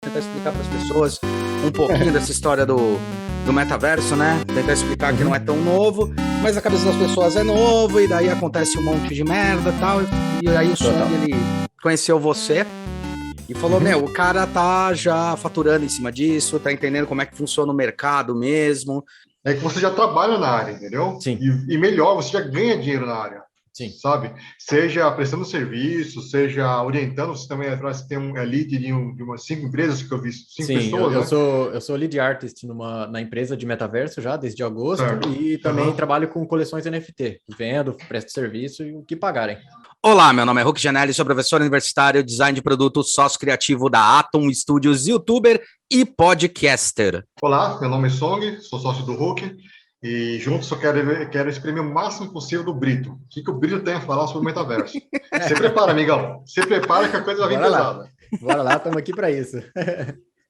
tentar explicar para as pessoas um pouquinho dessa história do metaverso, né? Tentar explicar que não é tão novo, mas a cabeça das pessoas é novo, e daí acontece um monte de merda e tal. E aí o Song, ele conheceu você e falou, o cara tá já faturando em cima disso, tá entendendo como é que funciona o mercado mesmo. É que você já trabalha na área, entendeu? Sim. E melhor, você já ganha dinheiro na área. Sim. Sabe? Seja prestando serviço, seja orientando, você também você tem um lead de umas 5 empresas que eu vi, 5 pessoas, eu sou lead artist na empresa de metaverso já desde agosto, certo. E também trabalho com coleções NFT, vendo, presto serviço e o que pagarem. Olá, meu nome é Hulk Janelli, sou professor universitário, design de produto, sócio criativo da Atom Studios, youtuber e podcaster. Olá, meu nome é Song, sou sócio do Hulk. E juntos eu quero exprimir o máximo possível do Brito. O que o Brito tem a falar sobre o metaverso? Se prepara, amigão. Se prepara que a coisa vai vir pesada. Bora lá, estamos aqui para isso.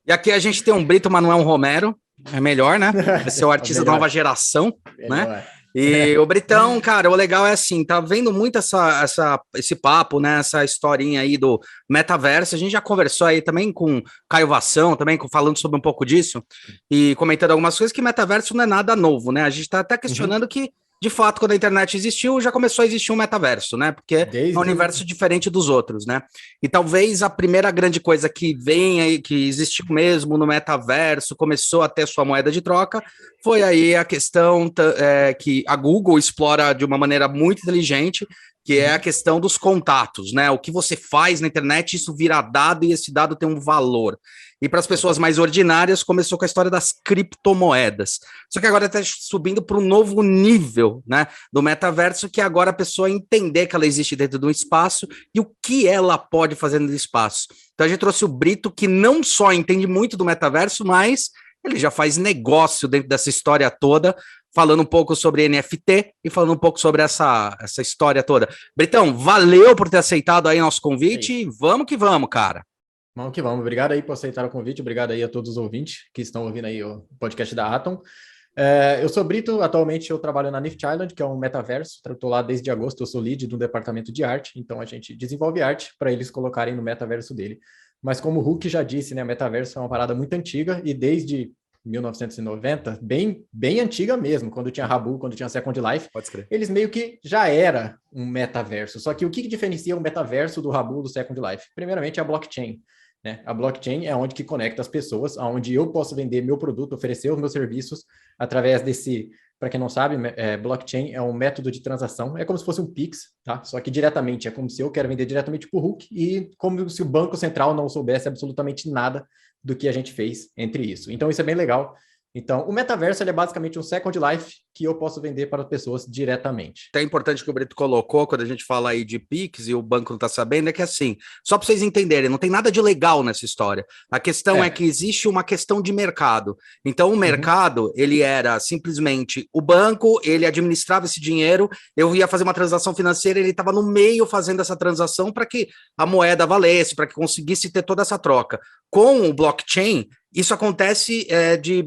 E aqui a gente tem um Brito, mas não é um Romero. É melhor, né? Vai ser o artista da nova geração, né? E o Britão, cara, o legal é assim, tá vendo muito esse papo, né? Essa historinha aí do metaverso. A gente já conversou aí também com Caio Vação, também falando sobre um pouco disso e comentando algumas coisas que metaverso não é nada novo, né? A gente tá até questionando que, de fato, quando a internet existiu, já começou a existir um metaverso, né? Porque é um universo diferente dos outros, né? E talvez a primeira grande coisa que vem aí, que existiu mesmo no metaverso, começou a ter sua moeda de troca, foi aí a questão que a Google explora de uma maneira muito inteligente, que é a questão dos contatos, né? O que você faz na internet, isso vira dado e esse dado tem um valor. E para as pessoas mais ordinárias, começou com a história das criptomoedas. Só que agora está subindo para um novo nível, né, do metaverso, que agora a pessoa entender que ela existe dentro de um espaço e o que ela pode fazer no espaço. Então a gente trouxe o Brito, que não só entende muito do metaverso, mas ele já faz negócio dentro dessa história toda, falando um pouco sobre NFT e falando um pouco sobre essa história toda. Britão, valeu por ter aceitado aí nosso convite e vamos que vamos, cara. Vamos que vamos. Obrigado aí por aceitar o convite. Obrigado aí a todos os ouvintes que estão ouvindo aí o podcast da Atom. Eu sou Brito, atualmente eu trabalho na Nift Island, que é um metaverso. Estou lá desde agosto, eu sou lead do departamento de arte, então a gente desenvolve arte para eles colocarem no metaverso dele. Mas como o Hulk já disse, né, metaverso é uma parada muito antiga e desde 1990, bem antiga mesmo, quando tinha Rabu, quando tinha Second Life, eles meio que já era um metaverso. Só que o que diferencia o metaverso do Rabu do Second Life? Primeiramente, a blockchain. Né? A blockchain é onde que conecta as pessoas, onde eu posso vender meu produto, oferecer os meus serviços através desse, para quem não sabe, blockchain é um método de transação, é como se fosse um Pix, tá? Só que diretamente, é como se eu quero vender diretamente para o Hulk e como se o Banco Central não soubesse absolutamente nada do que a gente fez entre isso. Então isso é bem legal. Então, o metaverso ele é basicamente um Second Life que eu posso vender para as pessoas diretamente. É importante que o Brito colocou, quando a gente fala aí de Pix e o banco não está sabendo, é que assim, só para vocês entenderem, não tem nada de legal nessa história. A questão é que existe uma questão de mercado. Então, o mercado, ele era simplesmente o banco, ele administrava esse dinheiro, eu ia fazer uma transação financeira, ele estava no meio fazendo essa transação para que a moeda valesse, para que conseguisse ter toda essa troca. Com o blockchain, isso acontece de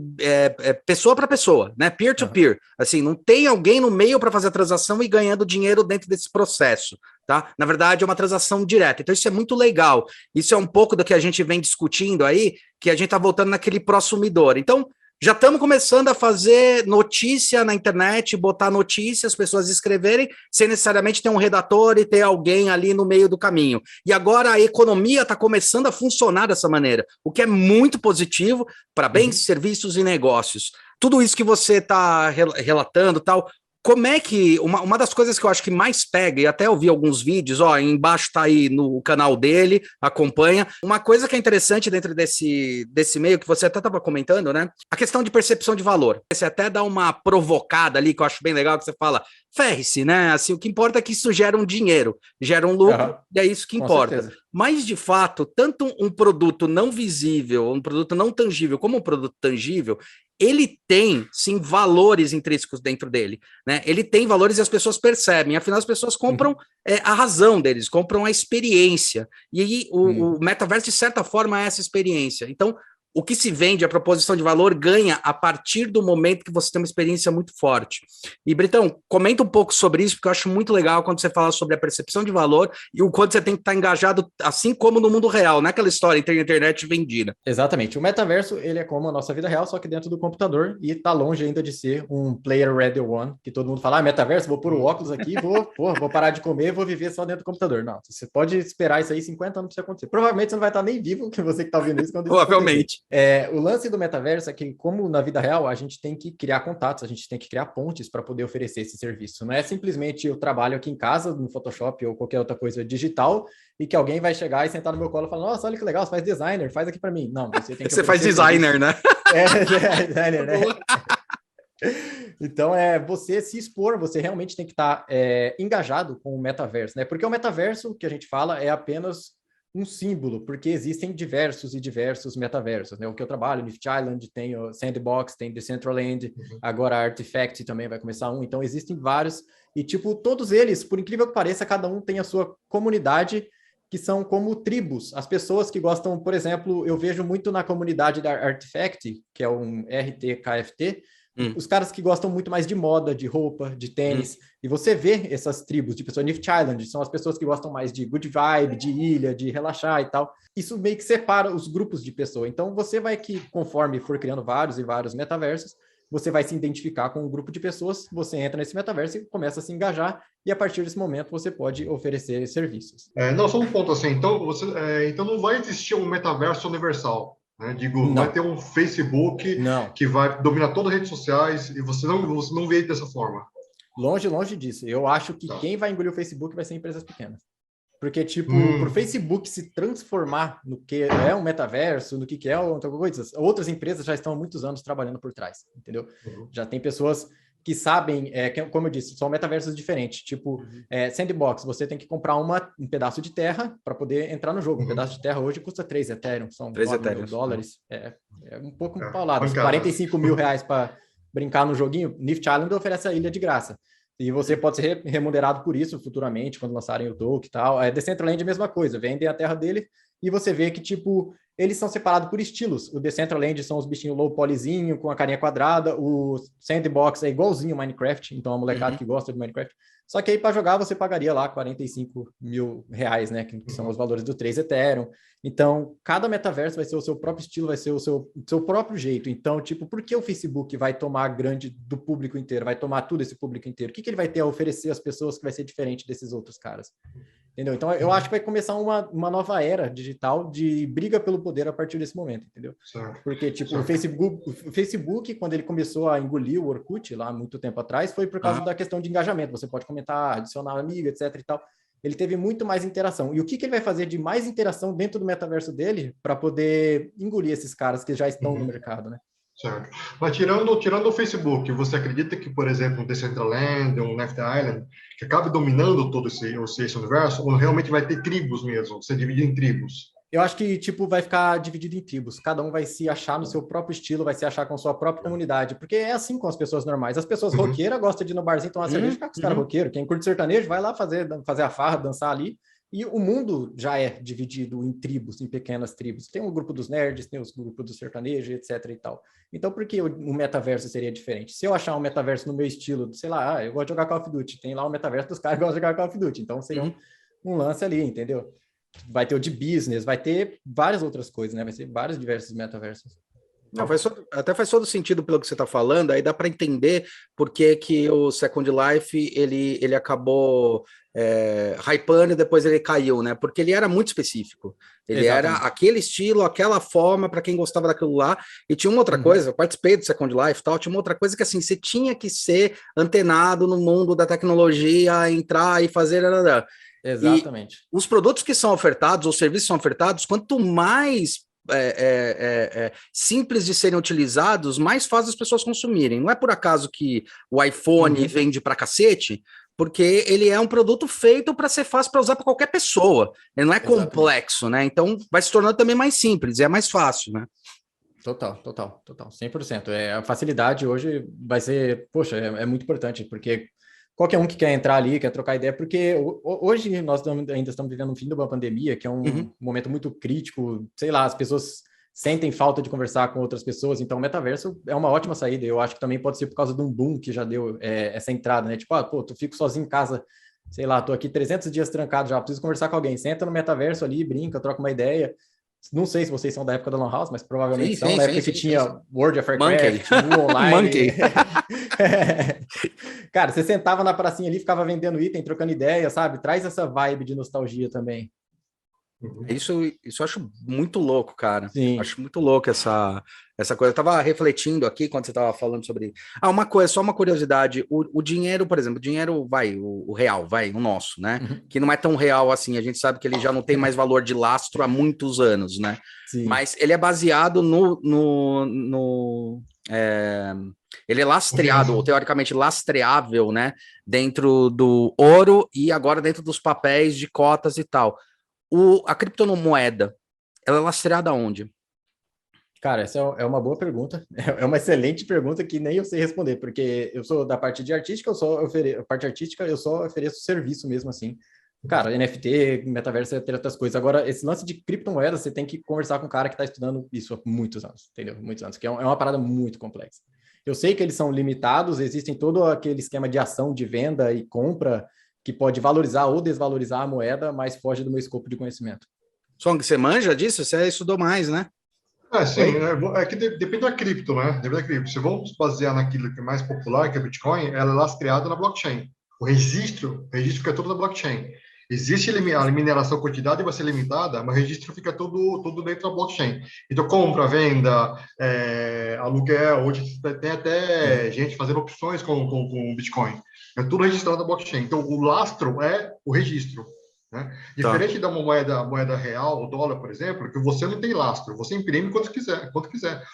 pessoa para pessoa, né? Peer-to-peer. Assim, não tem alguém no meio para fazer a transação e ganhando dinheiro dentro desse processo, tá? Na verdade, é uma transação direta. Então, isso é muito legal. Isso é um pouco do que a gente vem discutindo aí, que a gente está voltando naquele prosumidor. Então, já estamos começando a fazer notícia na internet, botar notícias, as pessoas escreverem, sem necessariamente ter um redator e ter alguém ali no meio do caminho. E agora a economia está começando a funcionar dessa maneira, o que é muito positivo para bens, serviços e negócios. Tudo isso que você está relatando, tal, como é que, uma das coisas que eu acho que mais pega, e até eu vi alguns vídeos, embaixo tá aí no canal dele, acompanha, uma coisa que é interessante dentro desse meio, que você até estava comentando, né, a questão de percepção de valor. Você até dá uma provocada ali, que eu acho bem legal, que você fala, ferre-se, né, assim, o que importa é que isso gera um dinheiro, gera um lucro, e é isso que importa. Certeza. Mas, de fato, tanto um produto não visível, um produto não tangível, como um produto tangível, ele tem, sim, valores intrínsecos dentro dele, né? Ele tem valores e as pessoas percebem, afinal as pessoas compram a razão deles, compram a experiência, e aí o metaverso, de certa forma, é essa experiência. Então, o que se vende, a proposição de valor ganha a partir do momento que você tem uma experiência muito forte. E, Britão, comenta um pouco sobre isso, porque eu acho muito legal quando você fala sobre a percepção de valor e o quanto você tem que estar engajado, assim como no mundo real, não é aquela história, tem internet vendida. Exatamente. O metaverso, ele é como a nossa vida real, só que dentro do computador, e está longe ainda de ser um player ready one, que todo mundo fala, metaverso, vou pôr o óculos aqui, vou parar de comer, vou viver só dentro do computador. Não, você pode esperar isso aí 50 anos para isso acontecer. Provavelmente você não vai estar nem vivo, que você que está ouvindo isso, quando isso Provavelmente. O lance do metaverso é que, como na vida real, a gente tem que criar contatos, a gente tem que criar pontes para poder oferecer esse serviço. Não é simplesmente eu trabalho aqui em casa, no Photoshop ou qualquer outra coisa digital, e que alguém vai chegar e sentar no meu colo e falar, nossa, olha que legal, você faz designer, faz aqui para mim. Não, você tem que... Você faz designer, né? Designer, né? Então, você se expor, você realmente tem que estar engajado com o metaverso, né? Porque o metaverso que a gente fala é apenas um símbolo, porque existem diversos e diversos metaversos, né? O que eu trabalho, Nift Island, tem o Sandbox, tem Decentraland, agora a Artifact também vai começar um, então existem vários, e tipo, todos eles, por incrível que pareça, cada um tem a sua comunidade, que são como tribos. As pessoas que gostam, por exemplo, eu vejo muito na comunidade da Artifact, que é um RTKFT, os caras que gostam muito mais de moda, de roupa, de tênis, e você vê essas tribos de pessoas, Nift Island, são as pessoas que gostam mais de good vibe, de ilha, de relaxar e tal. Isso meio que separa os grupos de pessoas. Então você vai que, conforme for criando vários e vários metaversos, você vai se identificar com um grupo de pessoas, você entra nesse metaverso e começa a se engajar, e a partir desse momento você pode oferecer serviços. Não, só um ponto assim, então, então não vai existir um metaverso universal. Digo, vai ter um Facebook que vai dominar todas as redes sociais e você não vê dessa forma. Longe disso. Eu acho que quem vai engolir o Facebook vai ser empresas pequenas. Porque, tipo, para o Facebook se transformar no que é um metaverso, no que é outra coisa, outras empresas já estão há muitos anos trabalhando por trás, entendeu? Já tem pessoas que sabem, como eu disse, são metaversos diferentes. Tipo, Sandbox, você tem que comprar um pedaço de terra para poder entrar no jogo. Um pedaço de terra hoje custa 3 Ethereum, são 3 Ethereum dólares. É um pouco paulado. 45 mil reais para brincar no joguinho. Nift Island oferece a ilha de graça. E você pode ser remunerado por isso futuramente, quando lançarem o token e tal. Decentraland é a mesma coisa, vendem a terra dele e você vê que, tipo, eles são separados por estilos. O Decentraland são os bichinhos low polyzinho, com a carinha quadrada. O Sandbox é igualzinho ao Minecraft, então a molecada que gosta de Minecraft. Só que aí para jogar você pagaria lá 45 mil reais, né? Que são os valores do 3 Ethereum. Então, cada metaverso vai ser o seu próprio estilo, vai ser o seu próprio jeito. Então, tipo, por que o Facebook vai tomar grande do público inteiro? Vai tomar tudo esse público inteiro? O que ele vai ter a oferecer às pessoas que vai ser diferente desses outros caras? Entendeu? Então, eu acho que vai começar uma nova era digital de briga pelo poder a partir desse momento, entendeu? Certo. Porque, tipo, o Facebook, quando ele começou a engolir o Orkut, lá há muito tempo atrás, foi por causa da questão de engajamento. Você pode comentar, adicionar amigo, etc e tal. Ele teve muito mais interação. E o que ele vai fazer de mais interação dentro do metaverso dele para poder engolir esses caras que já estão no mercado, né? Certo. Mas tirando o Facebook, você acredita que, por exemplo, um Decentraland, um Nift Island, que acabe dominando todo esse universo, ou realmente vai ter tribos mesmo, ser dividido em tribos? Eu acho que, tipo, vai ficar dividido em tribos. Cada um vai se achar no seu próprio estilo, vai se achar com sua própria comunidade. Porque é assim com as pessoas normais. As pessoas roqueiras gostam de ir no barzinho tomar cerveja e ficar com os caras roqueiros. Quem curte sertanejo vai lá fazer a farra, dançar ali. E o mundo já é dividido em tribos, em pequenas tribos. Tem o grupo dos nerds, tem os grupos do sertanejo, etc e tal. Então, por que o metaverso seria diferente? Se eu achar um metaverso no meu estilo, sei lá, eu gosto de jogar Call of Duty, tem lá o metaverso dos caras que gostam de jogar Call of Duty. Então, seria um lance ali, entendeu? Vai ter o de business, vai ter várias outras coisas, né? Vai ser vários diversos metaversos. Não, até faz todo sentido pelo que você está falando, aí dá para entender por que o Second Life ele acabou hypando e depois ele caiu, né? Porque ele era muito específico. Ele era aquele estilo, aquela forma para quem gostava daquilo lá. E tinha uma outra coisa, eu participei do Second Life e tal, tinha uma outra coisa que assim, você tinha que ser antenado no mundo da tecnologia, entrar e fazer. Exatamente. E os produtos que são ofertados, os serviços que são ofertados, quanto mais simples de serem utilizados, mais faz as pessoas consumirem. Não é por acaso que o iPhone vende pra cacete, porque ele é um produto feito para ser fácil para usar para qualquer pessoa. Ele não é complexo, né? Então vai se tornando também mais simples, é mais fácil, né? Total, 100%. A facilidade hoje vai ser, poxa, é muito importante, porque qualquer um que quer entrar ali, quer trocar ideia, porque hoje nós ainda estamos vivendo um fim de uma pandemia, que é um momento muito crítico, sei lá, as pessoas sentem falta de conversar com outras pessoas, então o metaverso é uma ótima saída. Eu acho que também pode ser por causa de um boom que já deu essa entrada, né? Tipo, tu fico sozinho em casa, sei lá, tô aqui 300 dias trancado já, preciso conversar com alguém. Senta no metaverso ali, brinca, troca uma ideia. Não sei se vocês são da época da Lan House, mas provavelmente são, da época que tinha World of Warcraft, Mu Online. Monkey. Cara, você sentava na pracinha ali, ficava vendendo item, trocando ideia, sabe? Traz essa vibe de nostalgia também. Isso eu acho muito louco, cara. Sim. Acho muito louco essa coisa. Eu tava refletindo aqui quando você tava falando sobre... uma coisa, só uma curiosidade. O dinheiro, por exemplo, o dinheiro o real, o nosso, né? Que não é tão real assim. A gente sabe que ele já não tem mais valor de lastro há muitos anos, né? Sim. Mas ele é baseado ele é lastreado, ou teoricamente lastreável, né? Dentro do ouro e agora dentro dos papéis de cotas e tal. A criptomoeda, ela é lastreada aonde? Cara, essa é uma boa pergunta. É uma excelente pergunta que nem eu sei responder, porque eu sou da parte de artística, parte artística, eu só ofereço serviço mesmo assim. Cara, NFT, metaverso, entre outras coisas. Agora, esse lance de criptomoeda, você tem que conversar com um cara que está estudando isso há muitos anos, entendeu? Muitos anos, que é uma parada muito complexa. Eu sei que eles são limitados, existem todo aquele esquema de ação, de venda e compra, que pode valorizar ou desvalorizar a moeda, mas foge do meu escopo de conhecimento. Song, você manja disso? Você estudou mais, né? Sim, é que depende da cripto, né? Depende da cripto. Se vamos basear naquilo que é mais popular, que é o Bitcoin, ela é lastreada na blockchain. O registro fica todo na blockchain. Existe a mineração quantidade vai ser limitada, mas o registro fica todo dentro da blockchain. Então, compra, venda, aluguel, hoje tem até gente fazendo opções com o Bitcoin. É tudo registrado na blockchain. Então, o lastro é o registro. Né? Diferente da moeda real, o dólar, por exemplo, que você não tem lastro, você imprime quanto quiser.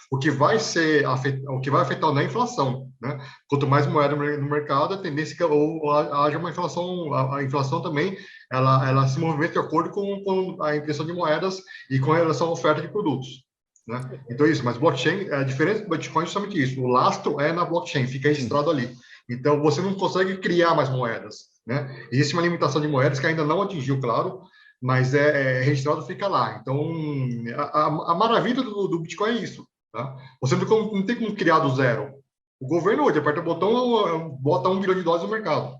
O que vai afetar não é a inflação, né? Quanto mais moeda no mercado, a tendência que haja uma inflação. A inflação também ela se movimenta de acordo com a impressão de moedas e com relação à oferta de produtos. Né? Então, isso, mas blockchain, a diferença do Bitcoin é justamente isso. O lastro é na blockchain, fica registrado ali. Então, você não consegue criar mais moedas. Né? Existe uma limitação de moedas que ainda não atingiu, claro, mas registrado, fica lá. Então, a maravilha do Bitcoin é isso. Tá? Você não tem como criar do zero. O governo hoje aperta o botão, bota $1 bilhão no mercado.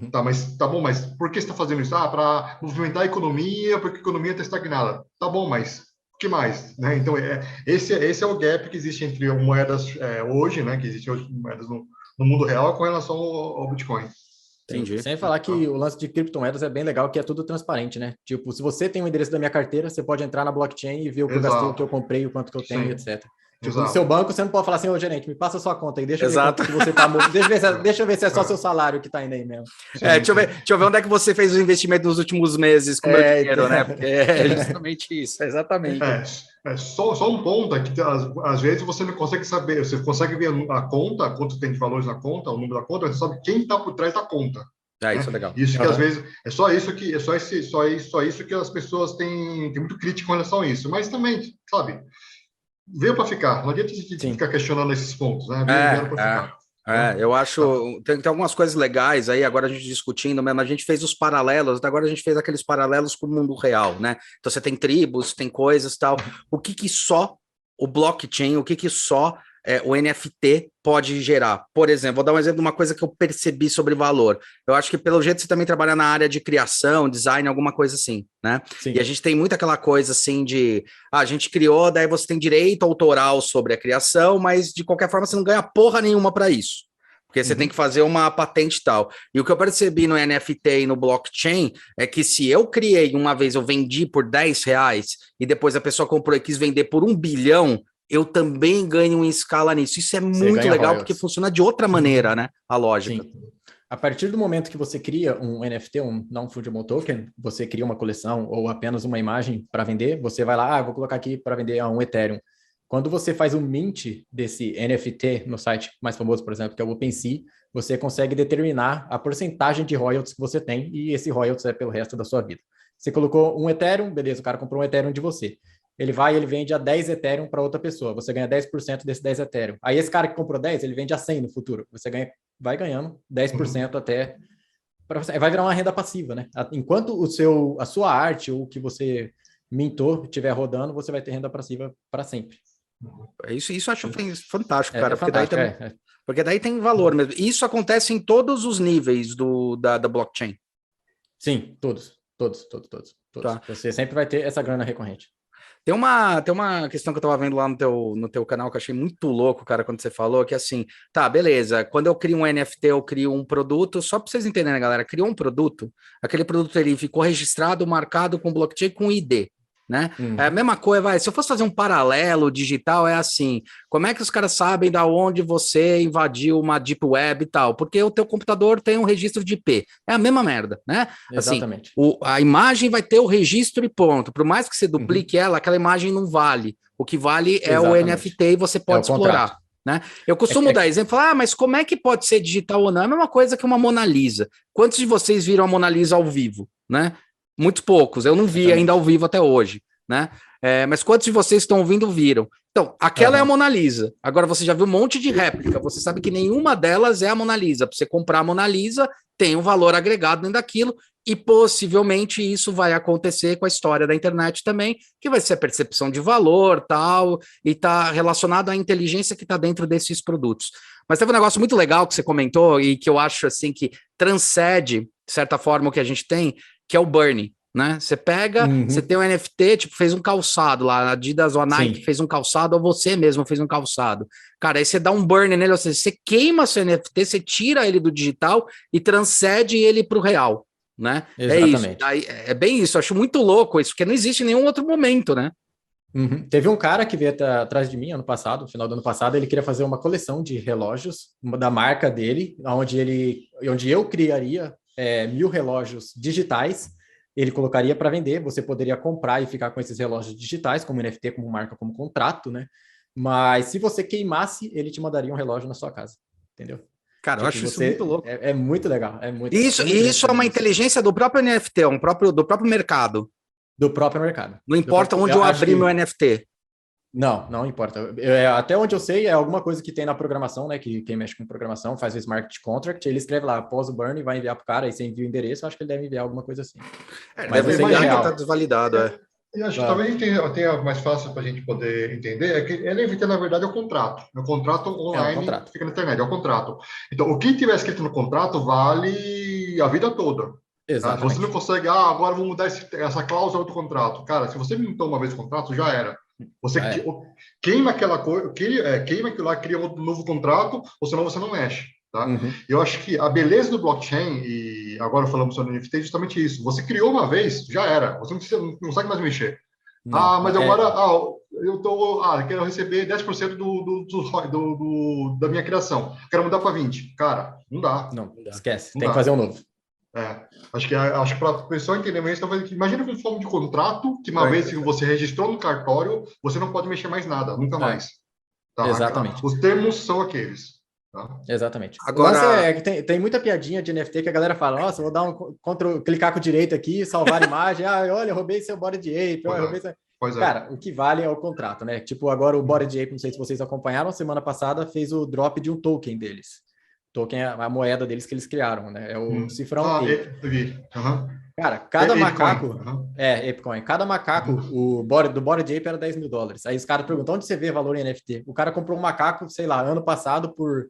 Tá, mas tá bom, mas por que você está fazendo isso? Para movimentar a economia, porque a economia está estagnada. Tá bom, mas o que mais? Né? Então, esse é o gap que existe entre moedas hoje, né? Que existe hoje moedas no mundo real com relação ao Bitcoin. Entendi. Sem falar que o lance de criptomoedas é bem legal, que é tudo transparente, né? Tipo, se você tem o endereço da minha carteira, você pode entrar na blockchain e ver o que eu gastei, o que eu comprei, o quanto que eu tenho, etc. Tipo, no seu banco, você não pode falar assim, ô gerente, me passa a sua conta aí, deixa eu ver quanto que você tá... deixa eu ver se é só seu salário que tá indo aí mesmo. Deixa eu ver onde é que você fez o investimento nos últimos meses com o meu dinheiro, né? Porque é justamente isso, exatamente. Só um ponto é que às vezes você não consegue saber, você consegue ver a conta, quanto tem de valores na conta, o número da conta, mas você sabe quem está por trás da conta. Isso é legal. Isso que às vezes é só isso que as pessoas têm muito crítica com relação a isso. Mas também, sabe, veio para ficar. Não adianta a gente ficar questionando esses pontos, né? Veio para ficar. Eu acho tem algumas coisas legais aí, agora a gente discutindo mesmo, a gente fez os paralelos, agora a gente fez aqueles paralelos com o mundo real, né? Então você tem tribos, tem coisas tal. O que só o blockchain, o que só o NFT pode gerar? Por exemplo, vou dar um exemplo de uma coisa que eu percebi sobre valor. Eu acho que pelo jeito você também trabalha na área de criação, design, alguma coisa assim, né? Sim. E a gente tem muito aquela coisa assim de, a gente criou, daí você tem direito autoral sobre a criação, mas de qualquer forma você não ganha porra nenhuma para isso. Porque você tem que fazer uma patente e tal. E o que eu percebi no NFT e no blockchain é que se eu criei uma vez, eu vendi por R$10 e depois a pessoa comprou e quis vender por 1 bilhão, eu também ganho em escala nisso. Isso é muito legal, porque funciona de outra maneira, né? A lógica. Sim. A partir do momento que você cria um NFT, um Non-Fungible Token, você cria uma coleção ou apenas uma imagem para vender, você vai lá, vou colocar aqui para vender a um Ethereum. Quando você faz o mint desse NFT no site mais famoso, por exemplo, que é o OpenSea, você consegue determinar a porcentagem de royalties que você tem, e esse royalties é pelo resto da sua vida. Você colocou um Ethereum, beleza, o cara comprou um Ethereum de você. Ele vende a 10 Ethereum para outra pessoa. Você ganha 10% desse 10 Ethereum. Aí esse cara que comprou 10, ele vende a 100 no futuro. Você vai ganhando 10% até... Vai virar uma renda passiva, né? Enquanto a sua arte, ou o que você mintou, estiver rodando, você vai ter renda passiva para sempre. Isso eu acho fantástico, cara, fantástico, porque daí tem valor mesmo. Isso acontece em todos os níveis da blockchain. Sim, todos. Tá. Você sempre vai ter essa grana recorrente. Tem uma questão que eu tava vendo lá no teu canal que eu achei muito louco, cara, quando você falou, que assim, tá, beleza, quando eu crio um NFT, eu crio um produto, só para vocês entenderem, galera, criou um produto, aquele produto ele ficou registrado, marcado com blockchain com ID, né? É a mesma coisa, se eu fosse fazer um paralelo digital, é assim, como é que os caras sabem da onde você invadiu uma deep web e tal? Porque o teu computador tem um registro de IP, é a mesma merda, né? Exatamente. Assim, a imagem vai ter o registro e ponto, por mais que você duplique ela, aquela imagem não vale, o que vale é o NFT e você pode explorar. Né? Eu costumo dar exemplo, mas como é que pode ser digital ou não? É a mesma coisa que uma Mona Lisa. Quantos de vocês viram a Mona Lisa ao vivo, né? Muito poucos, eu não vi ainda ao vivo até hoje, né? Mas quantos de vocês estão ouvindo viram? Então, aquela é a Mona Lisa. Agora, você já viu um monte de réplica, você sabe que nenhuma delas é a Mona Lisa. Para você comprar a Mona Lisa, tem um valor agregado dentro daquilo, e possivelmente isso vai acontecer com a história da internet também, que vai ser a percepção de valor, tal, e está relacionado à inteligência que está dentro desses produtos. Mas teve um negócio muito legal que você comentou, e que eu acho assim que transcende, de certa forma, o que a gente tem, que é o Burn, né? Você pega, você tem um NFT, tipo, fez um calçado lá, a Adidas ou a Nike fez um calçado, ou você mesmo fez um calçado. Cara, aí você dá um burn nele, ou seja, você queima seu NFT, você tira ele do digital e transcende ele para o real, né? Exatamente. É isso. É bem isso, eu acho muito louco isso, porque não existe em nenhum outro momento, né? Teve um cara que veio atrás de mim no final do ano passado, ele queria fazer uma coleção de relógios da marca dele, onde eu criaria 1.000 relógios digitais, ele colocaria para vender, você poderia comprar e ficar com esses relógios digitais, como NFT, como marca, como contrato, né? Mas se você queimasse, ele te mandaria um relógio na sua casa, entendeu? Cara, eu acho isso muito louco. É muito legal. Isso é uma inteligência do próprio NFT, do próprio mercado. Do próprio mercado. Não importa onde eu abrir meu NFT. Não importa. Até onde eu sei, é alguma coisa que tem na programação, né? Que quem mexe com programação faz o smart contract, ele escreve lá, após o burn, vai enviar para o cara, aí você envia o endereço, eu acho que ele deve enviar alguma coisa assim. Mas deve enviar que está desvalidado, E acho que também tem mais fácil para a gente poder entender, é que NFT, na verdade, é o contrato. É o contrato online, fica na internet, é o contrato. Então, o que tiver escrito no contrato vale a vida toda. Tá? Você não consegue, agora vou mudar essa cláusula do contrato. Cara, se você mintou uma vez o contrato, já era. Você queima aquela coisa, queima aquilo lá, cria um novo contrato, ou senão você não mexe. Tá? Eu acho que a beleza do blockchain, e agora falamos sobre NFT, é justamente isso. Você criou uma vez, já era. Você não consegue mais mexer. Mas agora eu quero receber 10% da minha criação. Quero mudar para 20%. Cara, não dá. Não, esquece. Tem que fazer um novo. Acho que para a pessoa entender mais, imagina com forma de contrato que uma vez que você registrou no cartório, você não pode mexer mais nada, nunca mais. Tá? Exatamente. Os termos são aqueles. Tá? Exatamente. Agora que tem muita piadinha de NFT que a galera fala, nossa, vou dar clicar com o direito aqui, salvar a imagem, olha, roubei seu Bored Ape, roubei seu... Cara, o que vale é o contrato, né? Tipo, agora o Bored Ape, não sei se vocês acompanharam, semana passada fez o drop de um token deles. Token é a moeda deles que eles criaram, né? É o cifrão Ape. Cara, cada macaco... Apecoin. Cada macaco, do Bored Ape era $10.000. Aí os caras perguntam, onde você vê valor em NFT? O cara comprou um macaco, sei lá, ano passado por,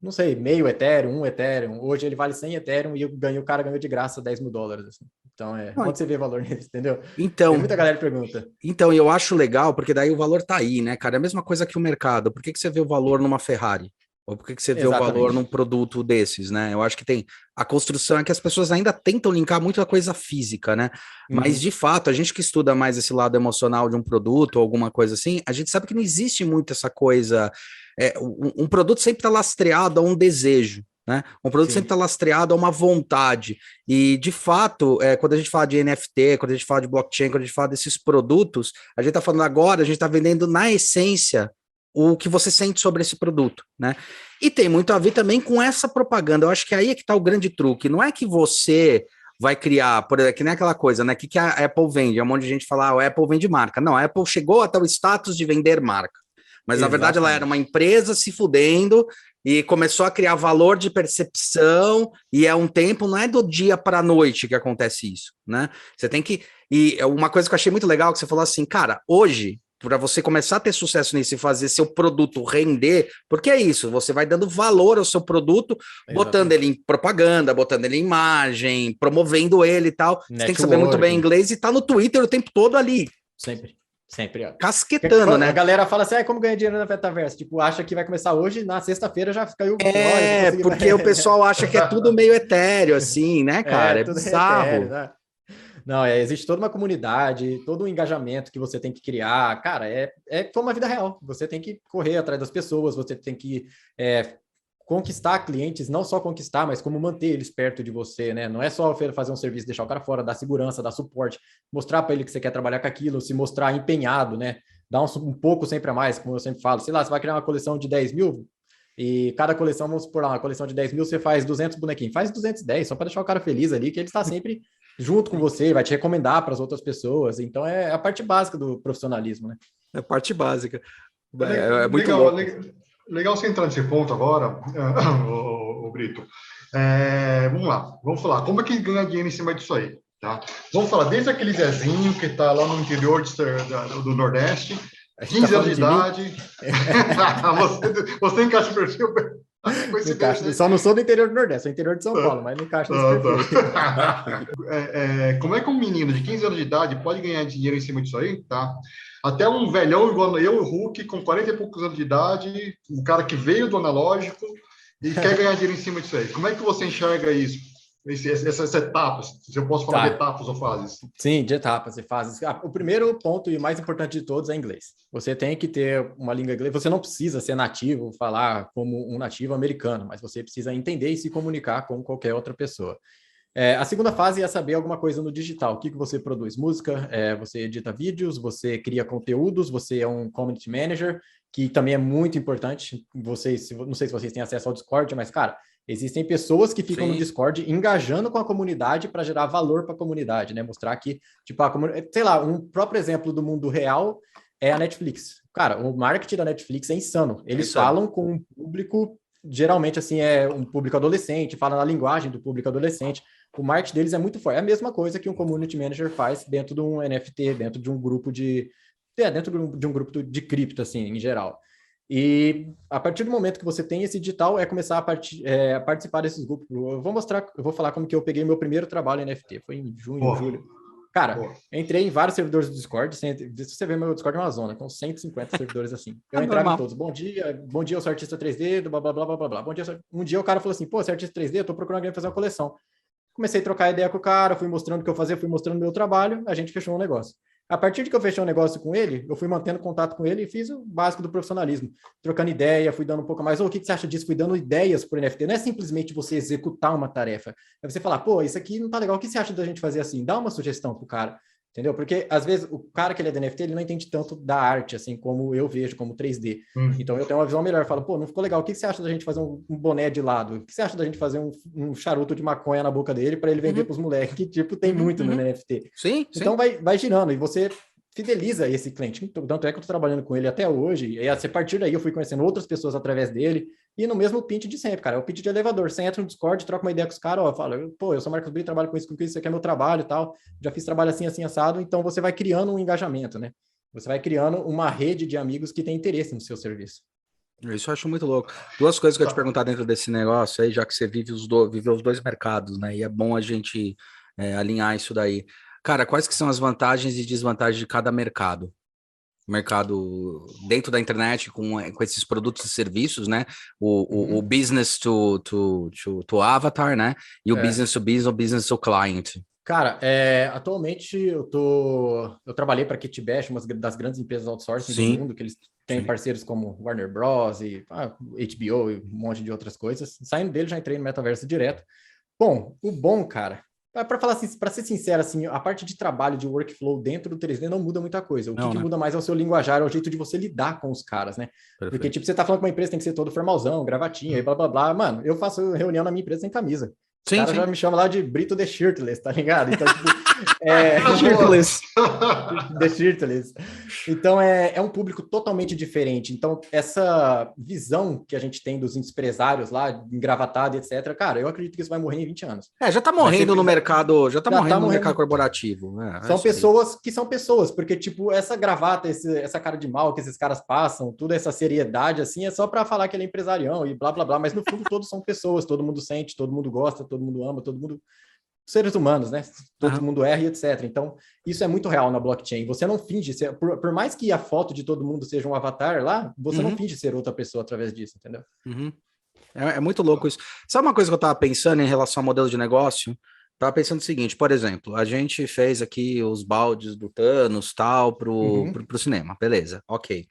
não sei, meio Ethereum, 1 Ethereum. Hoje ele vale 100 Ethereum e o cara ganhou de graça $10.000. Assim. Então, onde você vê valor nisso, entendeu? Então, tem muita galera que pergunta. Então, eu acho legal, porque daí o valor tá aí, né, cara? É a mesma coisa que o mercado. Por que você vê o valor numa Ferrari? Ou por que você vê o valor num produto desses, né? Eu acho que tem... A construção é que as pessoas ainda tentam linkar muito a coisa física, né? Mas, de fato, a gente que estuda mais esse lado emocional de um produto ou alguma coisa assim, a gente sabe que não existe muito essa coisa... um produto sempre está lastreado a um desejo, né? Um produto sempre está lastreado a uma vontade. E, de fato, quando a gente fala de NFT, quando a gente fala de blockchain, quando a gente fala desses produtos, a gente está falando agora, a gente está vendendo na essência o que você sente sobre esse produto, né? E tem muito a ver também com essa propaganda. Eu acho que aí é que está o grande truque. Não é que você vai criar, por exemplo, que nem aquela coisa, né? Que a Apple vende? É um monte de gente fala, a Apple vende marca. Não, a Apple chegou até o status de vender marca. Mas, na verdade, ela era uma empresa se fudendo e começou a criar valor de percepção, e é um tempo, não é do dia para a noite que acontece isso, né? Você tem que... E uma coisa que eu achei muito legal, que você falou assim, cara, hoje, para você começar a ter sucesso nisso e fazer seu produto render, porque é isso, você vai dando valor ao seu produto, botando ele em propaganda, botando ele em imagem, promovendo ele e tal. Você tem que saber muito bem inglês e tá no Twitter o tempo todo ali. Sempre, ó. Casquetando, né? A galera fala assim, como ganhar dinheiro na Metaverso? Tipo, acha que vai começar hoje, na sexta-feira já caiu... Porque o pessoal acha que é tudo meio etéreo, assim, né, cara? É bizarro. Etéreo, né? Não, existe toda uma comunidade, todo um engajamento que você tem que criar. Cara, é como a vida real. Você tem que correr atrás das pessoas, você tem que conquistar clientes, não só conquistar, mas como manter eles perto de você, né? Não é só fazer um serviço, deixar o cara fora, dar segurança, dar suporte, mostrar para ele que você quer trabalhar com aquilo, se mostrar empenhado, né? Dar um pouco sempre a mais, como eu sempre falo. Sei lá, você vai criar uma coleção de 10 mil e cada coleção, vamos supor lá, uma coleção de 10 mil, você faz 200 bonequinhos. Faz 210, só para deixar o cara feliz ali, que ele está sempre junto com você, vai te recomendar para as outras pessoas. Então, é a parte básica do profissionalismo, né? É a parte básica. É muito legal, legal você entrar nesse ponto agora, o Brito. Vamos lá, vamos falar. Como é que ganha dinheiro em cima disso aí? Tá? Vamos falar desde aquele Zezinho que está lá no interior do Nordeste, 15 anos de idade. Você encaixa o perfil. Só não sou do interior do Nordeste, sou do interior de São Paulo, mas não encaixa nesse perfil. Como é que um menino de 15 anos de idade pode ganhar dinheiro em cima disso aí? Tá? Até um velhão igual eu, o Hulk, com 40 e poucos anos de idade, um cara que veio do analógico e quer ganhar dinheiro em cima disso aí. Como é que você enxerga isso? Essas etapas, se eu posso falar de etapas ou fases. Sim, de etapas e fases. O primeiro ponto e mais importante de todos é inglês. Você tem que ter uma língua inglesa. Você não precisa ser nativo, falar como um nativo americano, mas você precisa entender e se comunicar com qualquer outra pessoa. A segunda fase é saber alguma coisa no digital. O que você produz? Música, você edita vídeos, você cria conteúdos, você é um community manager, que também é muito importante. Não sei se vocês têm acesso ao Discord, mas, cara, existem pessoas que ficam no Discord engajando com a comunidade para gerar valor para a comunidade, né? Mostrar que, tipo, sei lá, um próprio exemplo do mundo real é a Netflix. Cara, o marketing da Netflix é insano. Eles falam com um público, geralmente, assim, é um público adolescente, fala na linguagem do público adolescente. O marketing deles é muito forte. É a mesma coisa que um community manager faz dentro de um NFT, dentro de um grupo dentro de um grupo de cripto, assim, em geral. E a partir do momento que você tem esse digital, começar a participar desses grupos. Eu vou falar como que eu peguei meu primeiro trabalho em NFT. Foi em junho, julho. Cara, eu entrei em vários servidores do Discord. Se você ver meu Discord é uma zona, com 150 servidores assim. Eu entrava em todos. Bom dia, eu sou artista 3D, blá, blá, blá, blá, blá, blá. Bom dia, um dia o cara falou assim, pô, você é artista 3D, eu tô procurando alguém pra fazer uma coleção. Comecei a trocar ideia com o cara, fui mostrando o que eu fazia, fui mostrando o meu trabalho, a gente fechou um negócio. A partir de que eu fechei um negócio com ele, eu fui mantendo contato com ele e fiz o básico do profissionalismo. Trocando ideia, fui dando um pouco mais. O que você acha disso? Fui dando ideias por NFT. Não é simplesmente você executar uma tarefa. É você falar, pô, isso aqui não tá legal. O que você acha da gente fazer assim? Dá uma sugestão pro cara. Entendeu? Porque, às vezes, o cara que ele é do NFT, ele não entende tanto da arte, assim, como eu vejo, como 3D. Então, eu tenho uma visão melhor. Eu falo, pô, não ficou legal. O que você acha da gente fazer um boné de lado? O que você acha da gente fazer um charuto de maconha na boca dele para ele vender pros moleques? Que, tipo, tem muito no NFT. Sim. Então, vai girando. E você fideliza esse cliente. Tanto é que eu estou trabalhando com ele até hoje. E a partir daí eu fui conhecendo outras pessoas através dele. E no mesmo pitch de sempre, cara. É o pitch de elevador. Você entra no Discord, troca uma ideia com os caras, ó, fala, pô, eu sou Marcos Brito, trabalho com isso, isso aqui é meu trabalho e tal. Já fiz trabalho assim, assim, assado. Então você vai criando um engajamento, né? Você vai criando uma rede de amigos que tem interesse no seu serviço. Isso eu acho muito louco. Duas coisas que eu ia te perguntar dentro desse negócio aí, já que você viveu os dois mercados, né? E é bom a gente alinhar isso daí. Cara, quais que são as vantagens e desvantagens de cada mercado? Mercado dentro da internet com esses produtos e serviços, né? O business to avatar, né? E o business to business ou business to client. Cara, atualmente eu trabalhei para a Kitbash, uma das grandes empresas outsourcing do mundo, que eles têm parceiros como Warner Bros. E HBO e um monte de outras coisas. Saindo dele, já entrei no metaverso direto. Bom, cara, para falar assim, para ser sincero, assim, a parte de trabalho, de workflow dentro do 3D não muda muita coisa. O que muda mais é o seu linguajar, é o jeito de você lidar com os caras, né? Perfeito. Porque, tipo, você tá falando com uma empresa, tem que ser todo formalzão, gravatinha e blá, blá, blá. Mano, eu faço reunião na minha empresa sem camisa. O cara já me chama lá de Brito the Shirtless, tá ligado? Então, tipo, Shirtless. The Shirtless. Então, é um público totalmente diferente. Então, essa visão que a gente tem dos empresários lá, engravatado, etc., cara, eu acredito que isso vai morrer em 20 anos. Já tá morrendo no mercado, já tá morrendo no mercado corporativo. São pessoas que são pessoas, porque, tipo, essa gravata, essa cara de mal que esses caras passam, toda essa seriedade, assim, é só para falar que ele é empresarião e blá, blá, blá, mas no fundo todos são pessoas, todo mundo sente, todo mundo gosta, todo mundo ama, todo mundo... seres humanos, né? Todo mundo erra e etc. Então, isso é muito real na blockchain. Você não finge ser... Por mais que a foto de todo mundo seja um avatar lá, você não finge ser outra pessoa através disso, entendeu? É muito louco isso. Sabe uma coisa que eu tava pensando em relação ao modelo de negócio? Tava pensando o seguinte, por exemplo, a gente fez aqui os baldes do Thanos, tal, pro cinema. Beleza, ok.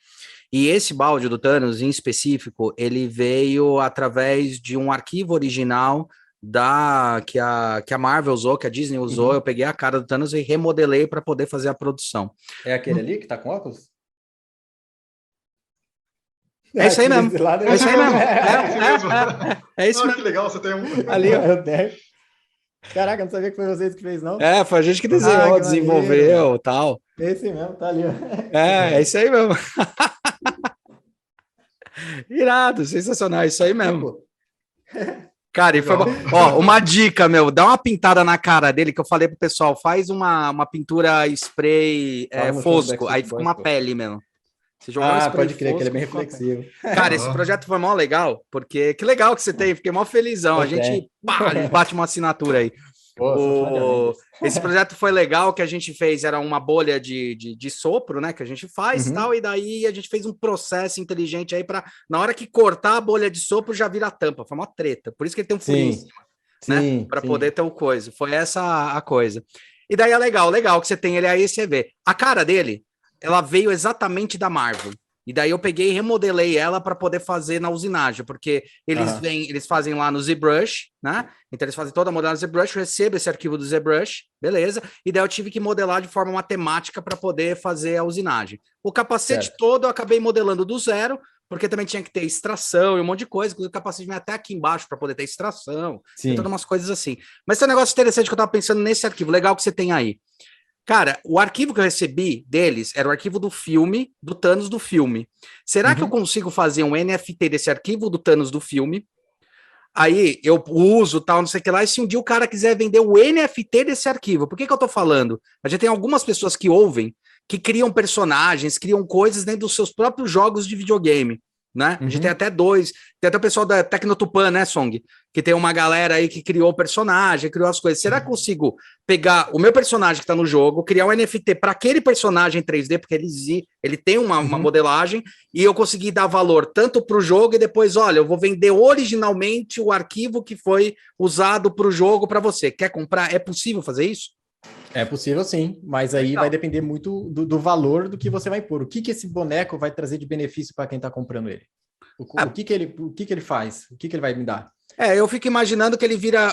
E esse balde do Thanos, em específico, ele veio através de um arquivo original que a Marvel usou, que a Disney usou. Eu peguei a cara do Thanos e remodelei para poder fazer a produção. É aquele ali que tá com óculos? É isso aí mesmo. É isso aí mesmo. É isso mesmo. Que legal, você tem um... Ali, ó, eu tenho. Caraca, não sabia que foi vocês que fez, não? Foi a gente que desenhou, desenvolveu e tal. Esse mesmo, tá ali, ó. É isso aí mesmo. Irado, sensacional, isso aí mesmo. Cara, e foi bom. Ó, uma dica, meu, dá uma pintada na cara dele, que eu falei pro pessoal, faz uma pintura spray fosco, aí fica uma pele mesmo. Você jogar um spray pode crer, que ele é bem reflexivo. Cara, esse projeto foi mó legal, porque que legal que você tem, fiquei mó felizão. A gente bate uma assinatura aí. Esse projeto foi legal, que a gente fez, era uma bolha de sopro, né, que a gente faz tal, e daí a gente fez um processo inteligente aí para na hora que cortar a bolha de sopro já vira a tampa, foi uma treta, por isso que ele tem um furinho em cima, né, para poder ter o coisa, foi essa a coisa. E daí é legal que você tem ele aí, você vê, a cara dele, ela veio exatamente da Marvel. E daí eu peguei e remodelei ela para poder fazer na usinagem, porque eles fazem lá no ZBrush, né? Então eles fazem toda a modelagem no ZBrush, eu recebo esse arquivo do ZBrush, beleza? E daí eu tive que modelar de forma matemática para poder fazer a usinagem. O capacete todo eu acabei modelando do zero, porque também tinha que ter extração e um monte de coisa, o capacete vem até aqui embaixo para poder ter extração, e todas umas coisas assim. Mas tem um negócio interessante que eu tava pensando nesse arquivo, legal que você tem aí. Cara, o arquivo que eu recebi deles era o arquivo do filme, do Thanos do filme. Será que eu consigo fazer um NFT desse arquivo do Thanos do filme? Aí eu uso tal, não sei o que lá, e se um dia o cara quiser vender o NFT desse arquivo, por que eu tô falando? A gente tem algumas pessoas que ouvem, que criam personagens, criam coisas dentro dos seus próprios jogos de videogame, né? A gente tem até tem até o pessoal da Tecnotupan, né, Song? Que tem uma galera aí que criou o personagem, criou as coisas. Será que eu consigo pegar o meu personagem que tá no jogo, criar um NFT para aquele personagem em 3D, porque ele tem uma modelagem, e eu consegui dar valor tanto para o jogo e depois, olha, eu vou vender originalmente o arquivo que foi usado para o jogo para você. Quer comprar? É possível fazer isso? É possível sim, mas aí vai depender muito do valor do que você vai pôr. O que esse boneco vai trazer de benefício para quem está comprando ele? O que ele faz? O que ele vai me dar? Eu fico imaginando que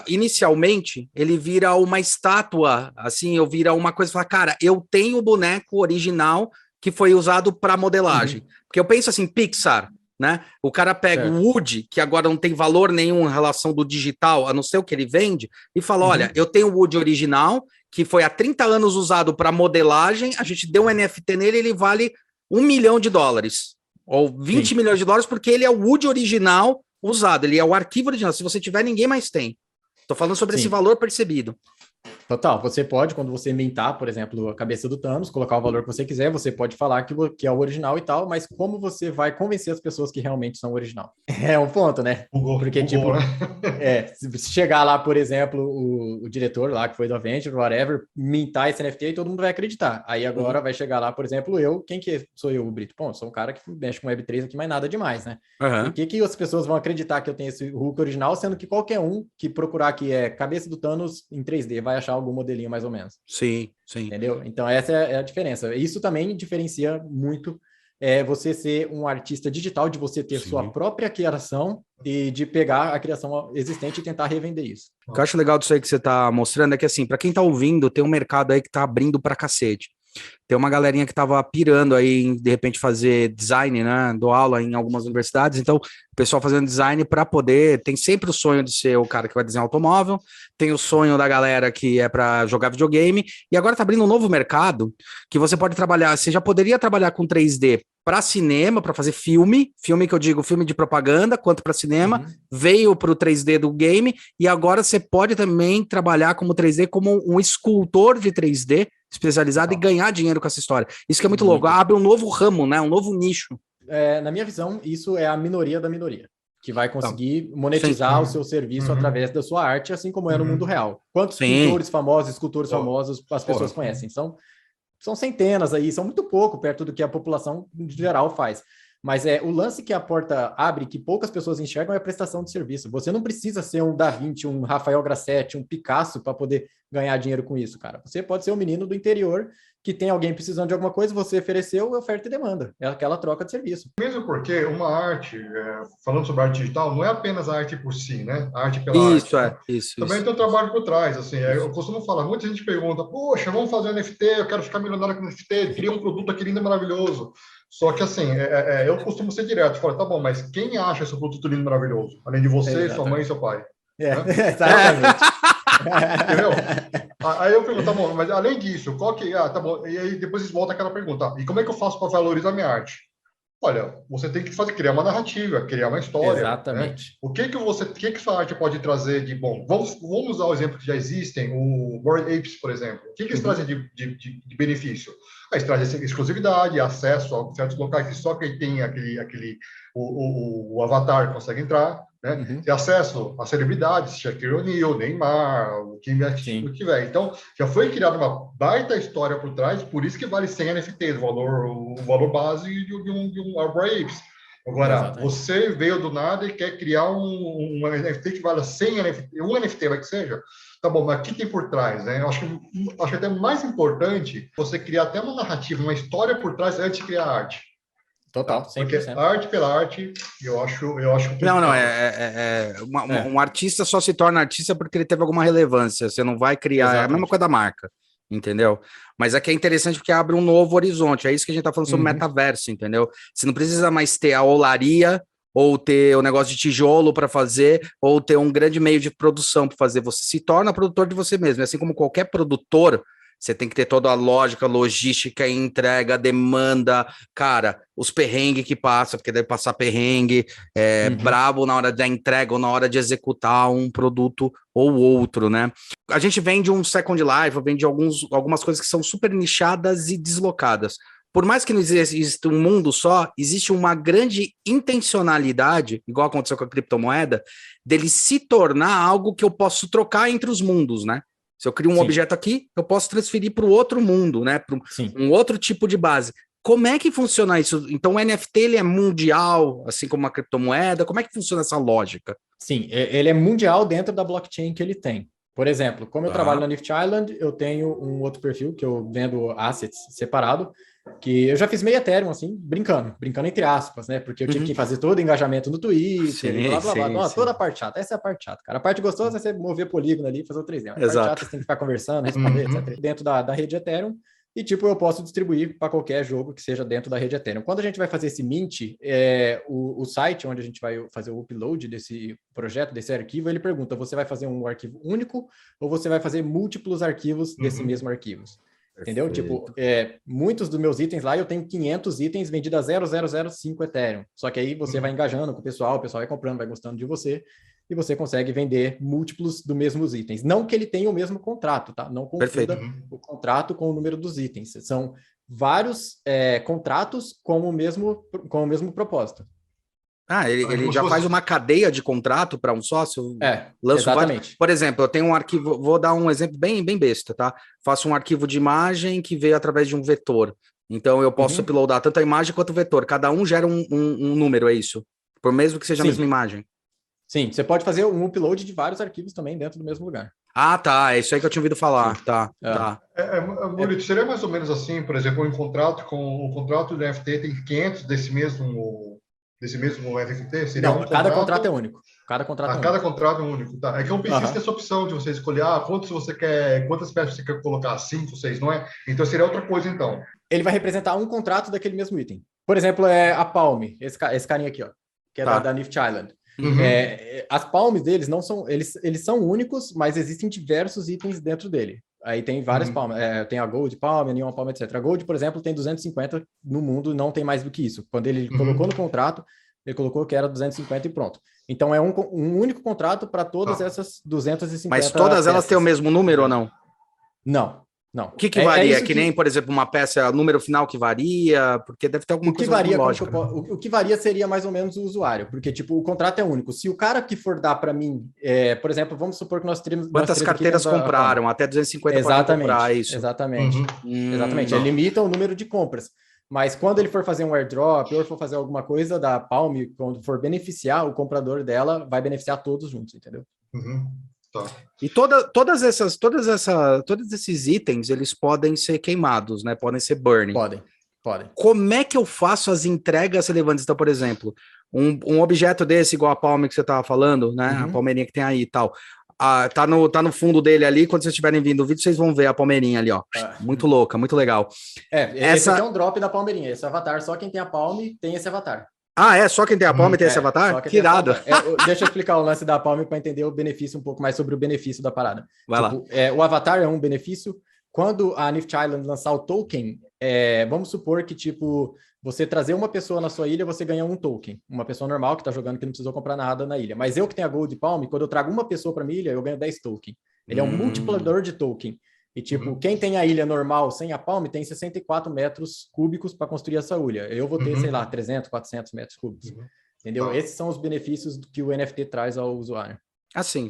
inicialmente, ele vira uma estátua, assim, eu vira uma coisa, fala, cara, eu tenho o boneco original que foi usado para modelagem. Porque eu penso assim, Pixar, né? O cara pega o Woody, que agora não tem valor nenhum em relação do digital, a não ser o que ele vende, e fala, olha, eu tenho o Woody original, que foi há 30 anos usado para modelagem, a gente deu um NFT nele, ele vale $1 milhão, ou 20 milhões de dólares, porque ele é o Woody original usado, ele é o arquivo original. Se você tiver, ninguém mais tem. Tô falando sobre esse valor percebido. Total, você pode, quando você inventar, por exemplo, a cabeça do Thanos, colocar o valor que você quiser, você pode falar que é o original e tal, mas como você vai convencer as pessoas que realmente são o original? É um ponto, né? Porque, se chegar lá, por exemplo, o diretor lá, que foi do Avenger, whatever, mintar esse NFT, todo mundo vai acreditar. Aí agora vai chegar lá, por exemplo, quem que sou eu, o Brito? Bom, sou um cara que mexe com Web3 aqui, mas nada demais, né? Por que as pessoas vão acreditar que eu tenho esse Hulk original, sendo que qualquer um que procurar aqui cabeça do Thanos em 3D vai achar algum modelinho mais ou menos. Sim. Entendeu? Então essa é a diferença. Isso também diferencia muito você ser um artista digital, de você ter sua própria criação e de pegar a criação existente e tentar revender isso. O que eu acho legal disso aí que você tá mostrando é que, assim, para quem tá ouvindo, tem um mercado aí que tá abrindo pra cacete. Tem uma galerinha que estava pirando aí em, de repente, fazer design, né? Dou aula em algumas universidades, então o pessoal fazendo design para poder. Tem sempre o sonho de ser o cara que vai desenhar automóvel, tem o sonho da galera que é para jogar videogame, e agora tá abrindo um novo mercado que você pode trabalhar. Você já poderia trabalhar com 3D para cinema, para fazer filme que eu digo filme de propaganda, quanto para cinema, veio para o 3D do game, e agora você pode também trabalhar como 3D como um escultor de 3D especializado e ganhar dinheiro com essa história. Isso que é muito louco. Abre um novo ramo, né? Um novo nicho. Na minha visão, isso é a minoria da minoria, que vai conseguir monetizar o seu serviço através da sua arte, assim como é no mundo real. Quantos pintores famosos, escultores famosos as pessoas conhecem? São centenas aí, são muito pouco perto do que a população em geral faz. Mas o lance que a porta abre, que poucas pessoas enxergam, é a prestação de serviço. Você não precisa ser um Da Vinci, um Rafael Grassetti, um Picasso para poder ganhar dinheiro com isso, cara. Você pode ser um menino do interior que tem alguém precisando de alguma coisa, você ofereceu, oferta e demanda. É aquela troca de serviço. Mesmo porque uma arte, falando sobre arte digital, não é apenas a arte por si, né? A arte pela arte. Isso. Também tem um trabalho por trás, assim. Eu costumo falar, muita gente pergunta, poxa, vamos fazer NFT, eu quero ficar milionário com NFT, cria um produto aqui lindo e maravilhoso. Só que, assim, eu costumo ser direto, falo, tá bom, mas quem acha esse produto lindo e maravilhoso? Além de você, sua mãe e seu pai. Né? Exatamente. Entendeu? Aí eu pergunto, tá bom, mas além disso, qual que... tá bom, e aí depois volta aquela pergunta, e como é que eu faço para valorizar minha arte? Olha, você tem que criar uma narrativa, criar uma história. Exatamente. Né? O que sua arte pode trazer de bom? Vamos usar o exemplo que já existem, o Bored Apes, por exemplo. O que eles trazem de benefício? Eles trazem exclusividade, acesso a certos locais que só quem tem o avatar consegue entrar. Né? Ter acesso a celebridades, Shaquille O'Neal, Neymar, o que tiver. Então, já foi criada uma baita história por trás, por isso que vale 100 NFTs, o valor base de um Braves. Agora, você veio do nada e quer criar um NFT que vale 100 NFT, um NFT vai que seja, tá bom, mas o que tem por trás? Né? Eu acho até mais importante você criar até uma narrativa, uma história por trás antes de criar arte. Total, 100%. Porque arte pela arte, eu acho. Um artista só se torna artista porque ele teve alguma relevância. Você não vai criar. É a mesma coisa da marca, entendeu? Mas aqui é interessante porque abre um novo horizonte. É isso que a gente tá falando sobre metaverso, entendeu? Você não precisa mais ter a olaria ou ter o negócio de tijolo para fazer, ou ter um grande meio de produção para fazer. Você se torna produtor de você mesmo. Assim como qualquer produtor. Você tem que ter toda a lógica, logística, entrega, demanda, cara, os perrengues que passa, porque deve passar perrengue, brabo na hora da entrega ou na hora de executar um produto ou outro, né? A gente vem de um Second Life, vem de algumas coisas que são super nichadas e deslocadas. Por mais que não exista um mundo só, existe uma grande intencionalidade, igual aconteceu com a criptomoeda, dele se tornar algo que eu posso trocar entre os mundos, né? Se eu crio um objeto aqui, eu posso transferir para o outro mundo, né? Para um outro tipo de base. Como é que funciona isso? Então, o NFT ele é mundial, assim como a criptomoeda? Como é que funciona essa lógica? Sim, ele é mundial dentro da blockchain que ele tem. Por exemplo, como eu trabalho na Nift Island, eu tenho um outro perfil que eu vendo assets separado, que eu já fiz meio Ethereum, assim, brincando entre aspas, né? Porque eu tive que fazer todo o engajamento no Twitter, e blá, blá, blá. Nossa, toda a parte chata. Essa é a parte chata, cara. A parte gostosa é você mover polígono ali e fazer o 3D. A parte chata você tem que ficar conversando, responder, etc. Dentro da rede Ethereum. E, tipo, eu posso distribuir para qualquer jogo que seja dentro da rede Ethereum. Quando a gente vai fazer esse mint, o site onde a gente vai fazer o upload desse projeto, desse arquivo, ele pergunta, você vai fazer um arquivo único ou você vai fazer múltiplos arquivos desse mesmo arquivo? Entendeu? Tipo, muitos dos meus itens lá, eu tenho 500 itens vendidos a 0,005 Ethereum. Só que aí você vai engajando com o pessoal vai comprando, vai gostando de você, e você consegue vender múltiplos dos mesmos itens. Não que ele tenha o mesmo contrato, tá? Não confunda o contrato com o número dos itens. São vários contratos com o mesmo propósito. Ele já faz uma cadeia de contrato para um sócio? Exatamente. Por exemplo, eu tenho um arquivo, vou dar um exemplo bem besta, tá? Faço um arquivo de imagem que veio através de um vetor. Então, eu posso uploadar tanto a imagem quanto o vetor. Cada um gera um número, é isso? Por mesmo que seja a mesma imagem. Sim, você pode fazer um upload de vários arquivos também dentro do mesmo lugar. Ah, tá. É isso aí que eu tinha ouvido falar. Tá. Murilo, seria mais ou menos assim, por exemplo, o contrato de NFT tem 500 desse mesmo desse mesmo NFT? Seria Não, cada contrato é único. Cada contrato cada contrato é único, tá? É que eu preciso ter essa opção de você escolher, quantas peças você quer colocar? 5, 6, não é? Então seria outra coisa, então. Ele vai representar um contrato daquele mesmo item. Por exemplo, a Palm, esse carinha aqui, ó, que é da Nift Island. Uhum. As palms deles não são, eles são únicos, mas existem diversos itens dentro dele. Aí tem várias palmas, tem a Gold Palm, a Neon Palm, etc. A Gold, por exemplo, tem 250 no mundo, não tem mais do que isso. Quando ele colocou no contrato, ele colocou que era 250 e pronto. Então é um único contrato para todas essas 250. Mas todas elas têm o mesmo número ou não? Não. Não. O que varia? Que nem, por exemplo, uma peça, número final que varia, porque deve ter alguma coisa lógica. O que varia seria mais ou menos o usuário, porque, tipo, o contrato é único. Se o cara que for dar para mim, por exemplo, vamos supor que nós teremos... Quantas carteiras compraram? Até 250 podem comprar isso. Exatamente. Exatamente. Ele limita o número de compras. Mas quando ele for fazer um airdrop ou for fazer alguma coisa da Palm, quando for beneficiar, o comprador dela vai beneficiar todos juntos, entendeu? Tá. E todos esses itens, eles podem ser queimados, né? Podem ser burning. Podem. Como é que eu faço as entregas relevantes? Então, por exemplo, um objeto desse, igual a Palm que você estava falando, né? A palmeirinha que tem aí e tal. Tá no fundo dele ali, quando vocês estiverem vindo o vídeo, vocês vão ver a palmeirinha ali, ó. Muito louca, muito legal. Esse aqui é um drop da palmeirinha. Esse avatar, só quem tem a Palm tem esse avatar. Só quem tem a Palm tem esse avatar? Que irado. Deixa eu explicar o lance da Palm para entender o benefício um pouco mais sobre o benefício da parada. Vai lá. O avatar é um benefício. Quando a Nift Island lançar o token, vamos supor que, tipo, você trazer uma pessoa na sua ilha, você ganha um token. Uma pessoa normal que está jogando que não precisou comprar nada na ilha. Mas eu que tenho a Gold Palm, quando eu trago uma pessoa para minha ilha, eu ganho 10 tokens. Ele é um multiplicador de token. E, tipo, quem tem a ilha normal sem a Palm tem 64 metros cúbicos para construir essa ilha. Eu vou ter, sei lá, 300, 400 metros cúbicos. Entendeu? Esses são os benefícios que o NFT traz ao usuário. Sim.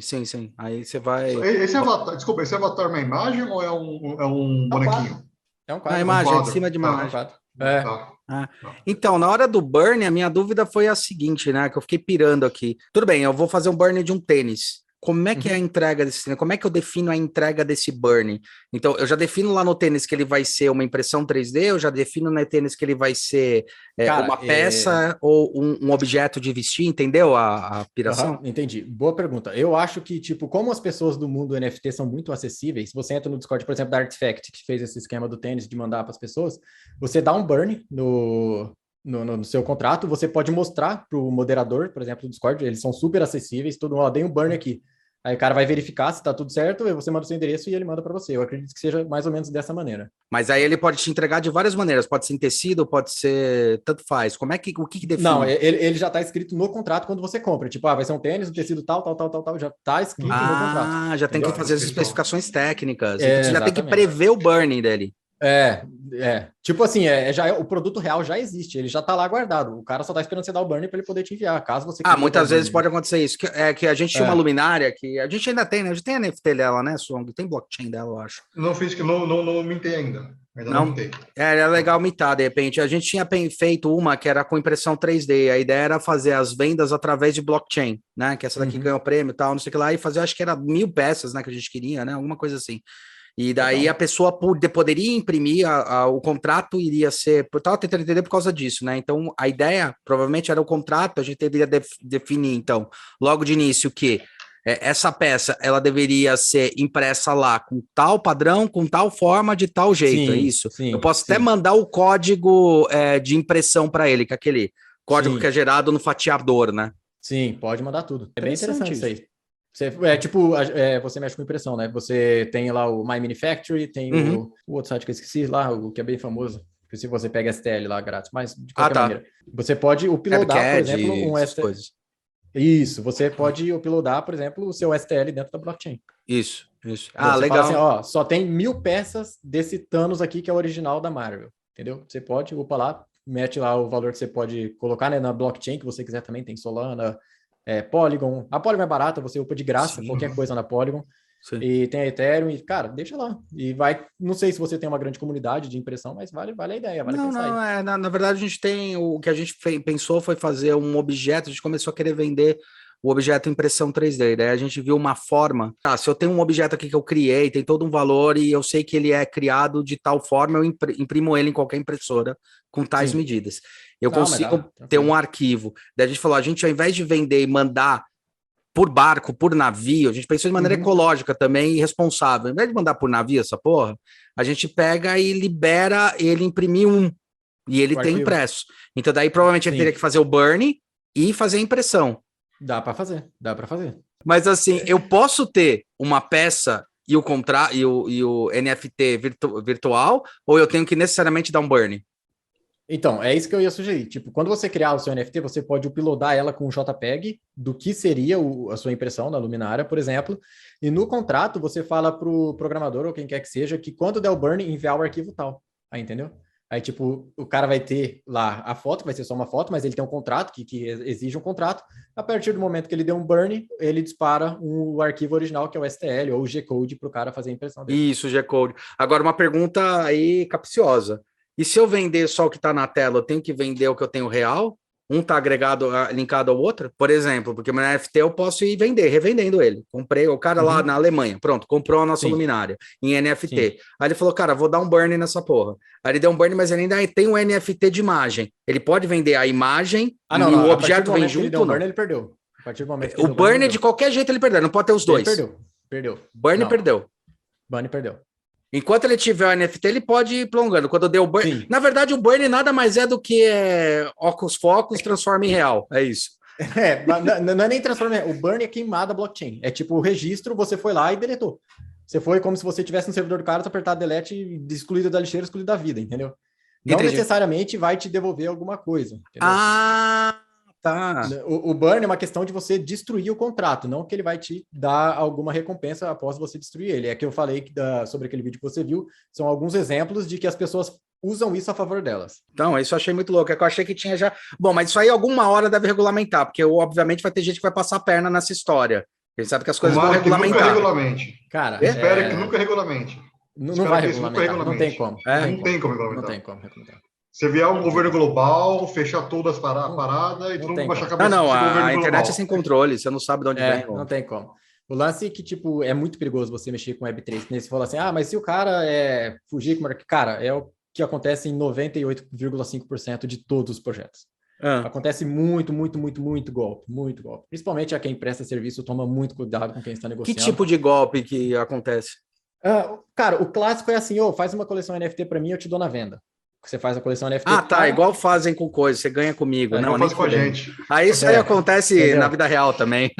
Aí você vai... Esse avatar, desculpa, esse avatar é uma imagem ou é um bonequinho? É um quadro. A imagem, em cima de uma imagem. Tá. Então, na hora do burn, a minha dúvida foi a seguinte, né? Que eu fiquei pirando aqui. Tudo bem, eu vou fazer um burn de um tênis. Como é que é a entrega desse tênis? Como é que eu defino a entrega desse burn? Então, eu já defino lá no tênis que ele vai ser uma impressão 3D, eu já defino no tênis que ele vai ser uma peça ou um objeto de vestir, entendeu a piração? Entendi. Boa pergunta. Eu acho que, tipo, como as pessoas do mundo NFT são muito acessíveis, você entra no Discord, por exemplo, da Artifact, que fez esse esquema do tênis de mandar para as pessoas, você dá um burn no seu contrato, você pode mostrar para o moderador, por exemplo, do Discord, eles são super acessíveis, todo mundo, dei um burn aqui. Aí o cara vai verificar se está tudo certo, aí você manda o seu endereço e ele manda para você. Eu acredito que seja mais ou menos dessa maneira. Mas aí ele pode te entregar de várias maneiras. Pode ser em tecido, pode ser... Tanto faz. O que define? Não, ele já está escrito no contrato quando você compra. Tipo, vai ser um tênis, um tecido tal. Já está escrito no contrato. Já tem que fazer as especificações técnicas. Então você já tem que prever o burning dele. Tipo assim, o produto real já existe, ele já tá lá guardado. O cara só tá esperando você dar o burn para ele poder te enviar, caso você queira. Muitas vezes pode acontecer isso. Que a gente tinha uma luminária que a gente ainda tem, né? A gente tem a NFT dela, né, Song? Tem blockchain dela, eu acho. Não mintei ainda. Não mintei. Era legal mitar, de repente. A gente tinha feito uma que era com impressão 3D. A ideia era fazer as vendas através de blockchain, né? Que essa daqui ganhou prêmio e tal, não sei o que lá. E fazer, acho que era 1000 peças, né? Que a gente queria, né? Alguma coisa assim. E daí a pessoa poderia imprimir, o contrato iria ser... Eu estava tentando entender por causa disso, né? Então, a ideia, provavelmente, era o contrato, a gente deveria definir, então, logo de início, que essa peça, ela deveria ser impressa lá com tal padrão, com tal forma, de tal jeito, é isso? Eu posso até mandar o código de impressão para ele, que é aquele código que é gerado no fatiador, né? Sim, pode mandar tudo. É bem interessante isso aí. Você mexe com impressão, né? Você tem lá o My Manufactory, tem o outro site que eu esqueci lá, o que é bem famoso. Se você pega STL lá grátis, mas de qualquer maneira. Você pode uploadar, por exemplo, um STL. Isso, você pode uploadar, por exemplo, o seu STL dentro da blockchain. Isso. Então, legal. Fala assim, só tem 1000 peças desse Thanos aqui que é o original da Marvel, entendeu? Você pode upar lá, mete lá o valor que você pode colocar, né, na blockchain que você quiser também, tem Solana, Polygon. A Polygon é barata, você upa de graça, qualquer coisa na Polygon. Sim. E tem a Ethereum, e, cara, deixa lá. E vai, não sei se você tem uma grande comunidade de impressão, mas vale a ideia, vale pensar. Na verdade, a gente tem, o que a gente pensou foi fazer um objeto, a gente começou a querer vender o objeto impressão 3D. Daí a gente viu uma forma. Se eu tenho um objeto aqui que eu criei, tem todo um valor e eu sei que ele é criado de tal forma, eu imprimo ele em qualquer impressora com tais medidas. Eu consigo ter um arquivo. Daí a gente falou, a gente ao invés de vender e mandar por barco, por navio, a gente pensou de maneira ecológica também e responsável. Ao invés de mandar por navio essa porra, a gente pega e libera ele imprimir e ele tem impresso. Então daí provavelmente ele teria que fazer o burn e fazer a impressão. Dá para fazer. Mas assim, eu posso ter uma peça e o NFT virtual, ou eu tenho que necessariamente dar um burn? Então, é isso que eu ia sugerir. Tipo, quando você criar o seu NFT, você pode uploadar ela com um JPEG do que seria a sua impressão na luminária, por exemplo, e no contrato você fala para o programador ou quem quer que seja que quando der o burn, enviar o arquivo tal. Aí, entendeu? Aí, tipo, o cara vai ter lá a foto, vai ser só uma foto, mas ele tem um contrato que exige um contrato. A partir do momento que ele deu um burn, ele dispara o arquivo original, que é o STL ou o G-Code, para o cara fazer a impressão dele. Isso, G-Code. Agora, uma pergunta aí capciosa. E se eu vender só o que está na tela, eu tenho que vender o que eu tenho real? Um está agregado, linkado ao outro? Por exemplo, porque meu NFT eu posso ir revendendo ele. Comprei o cara lá na Alemanha, pronto, comprou a nossa luminária em NFT. Sim. Aí ele falou, cara, vou dar um burn nessa porra. Aí ele deu um burn, mas ele ainda tem um NFT de imagem. Ele pode vender a imagem e o objeto vem junto? Ele deu um burn, ele perdeu. A partir do momento que o burn, de qualquer jeito, ele perdeu. Não pode ter os dois. Ele perdeu. Burn perdeu. Burn perdeu. Enquanto ele tiver o NFT, ele pode ir prolongando. Quando deu o burn... Sim. Na verdade, o burn nada mais é do que Ocus Focus transforma em real. É isso. Não é nem transforma em real. O burn é queimada a blockchain. É tipo o registro, você foi lá e deletou. Você foi como se você tivesse no servidor do cara, você apertar delete e excluído da lixeira, excluído da vida, entendeu? Não necessariamente vai te devolver alguma coisa. Entendeu? Tá. O burn é uma questão de você destruir o contrato, não que ele vai te dar alguma recompensa após você destruir ele. É que eu falei sobre aquele vídeo que você viu, são alguns exemplos de que as pessoas usam isso a favor delas. Então, isso eu achei muito louco, é que eu achei que tinha já... Bom, mas isso aí alguma hora deve regulamentar, porque obviamente vai ter gente que vai passar a perna nessa história. A gente sabe que as coisas vão regulamentar. Nunca regulamente. Cara, espero que nunca regulamente. Não vai regulamentar, não tem como. Não tem como regulamentar. Não tem como regulamentar. Se vier um governo global, fechar todas as paradas e todo mundo baixar a cabeça. Não, a internet é sem controle, você não sabe de onde vem. Não tem como. O lance é que, tipo, é muito perigoso você mexer com Web3. Você fala assim, mas se o cara fugir... Cara, é o que acontece em 98,5% de todos os projetos. Acontece muito golpe, muito golpe. Principalmente a quem presta serviço toma muito cuidado com quem está negociando. Que tipo de golpe que acontece? Cara, o clássico é assim, faz uma coleção NFT para mim, eu te dou na venda. Você faz a coleção NFT. Igual fazem com coisa, você ganha comigo. Não, nem com a gente. Aí isso aí acontece na vida real também.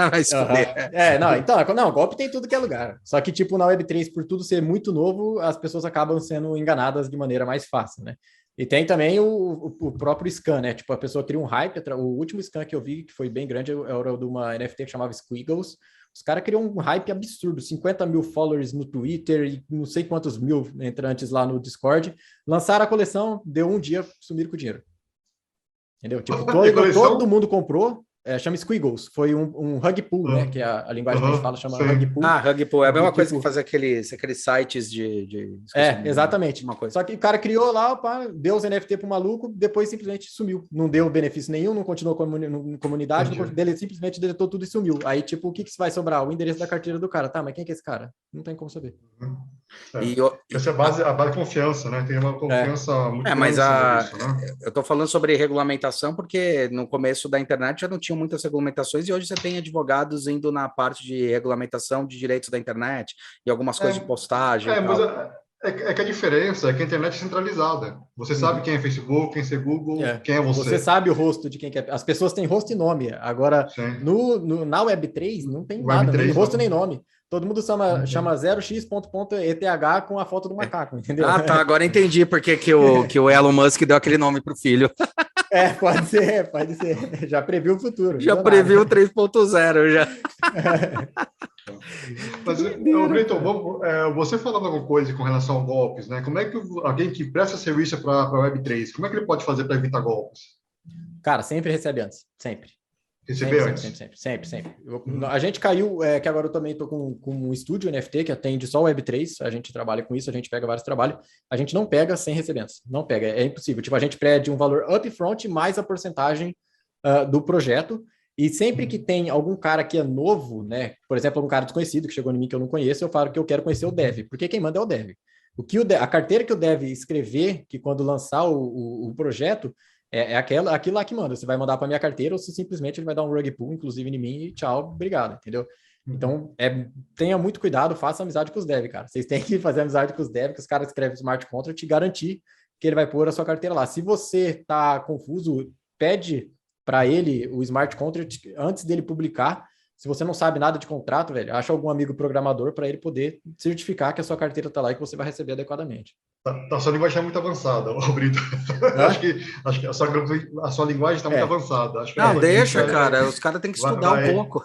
Não, golpe tem tudo que é lugar. Só que, tipo, na Web3, por tudo ser muito novo, as pessoas acabam sendo enganadas de maneira mais fácil, né? E tem também o próprio scan, né? Tipo, a pessoa cria um hype. O último scan que eu vi, que foi bem grande, era o de uma NFT que chamava Squiggles. Os caras criam um hype absurdo, 50 mil followers no Twitter e não sei quantos mil entrantes lá no Discord. Lançaram a coleção, deu um dia, sumiram com o dinheiro. Entendeu? Tipo, todo mundo comprou, chama Squiggles. Foi um rug pull, né? Que é a linguagem que a gente fala, chama rug pull. Rug pull. É a mesma coisa que fazer aqueles sites de... exatamente. Uma coisa. Só que o cara criou lá, deu os NFT pro maluco, depois simplesmente sumiu. Não deu benefício nenhum, não continuou com a comunidade, ele simplesmente deletou tudo e sumiu. Aí, tipo, o que vai sobrar? O endereço da carteira do cara. Tá, mas quem é esse cara? Não tem como saber. Essa é a base de confiança, né? Tem uma confiança muito grande mas isso, né? Eu tô falando sobre regulamentação porque no começo da internet já não tinha muitas regulamentações e hoje você tem advogados indo na parte de regulamentação de direitos da internet e algumas coisas de postagem. Mas que a diferença é que a internet é centralizada. Você sabe quem é Facebook, quem é Google, quem é você. Você sabe o rosto de quem é. As pessoas têm rosto e nome. Agora, na Web3, não tem nada, nem rosto nem nome. Todo mundo chama 0x.eth com a foto do macaco, entendeu? Tá, agora entendi por que o Elon Musk deu aquele nome pro filho. Pode ser. Já previu o futuro. Já previu o 3.0, já. Mas, Brito, você falando alguma coisa com relação a golpes, né? Como é que alguém que presta serviço para a Web3, como é que ele pode fazer para evitar golpes? Cara, sempre recebe antes, sempre. Sempre. A gente caiu, que agora eu também estou com um estúdio NFT que atende só Web3, a gente trabalha com isso, a gente pega vários trabalhos, a gente não pega sem receber antes, não pega, é impossível. Tipo, a gente pede um valor upfront mais a porcentagem do projeto, E sempre que tem algum cara que é novo, né? Por exemplo, algum cara desconhecido que chegou em mim que eu não conheço, eu falo que eu quero conhecer o dev, porque quem manda é o dev. A carteira que o dev escrever, que quando lançar o projeto, aquilo lá que manda. Você vai mandar para minha carteira ou se simplesmente ele vai dar um rug pull, inclusive em mim, e tchau, obrigado, entendeu? Então, tenha muito cuidado, faça amizade com os devs, cara. Vocês têm que fazer amizade com os devs, que os caras escrevem smart contract e garantir que ele vai pôr a sua carteira lá. Se você tá confuso, pede para ele o smart contract antes dele publicar. Se você não sabe nada de contrato, velho, acha algum amigo programador para ele poder certificar que a sua carteira tá lá e que você vai receber adequadamente. A sua linguagem é muito avançada, Brito. acho que a sua linguagem está muito avançada. Acho que não, deixa, cara. Os caras têm que estudar um pouco.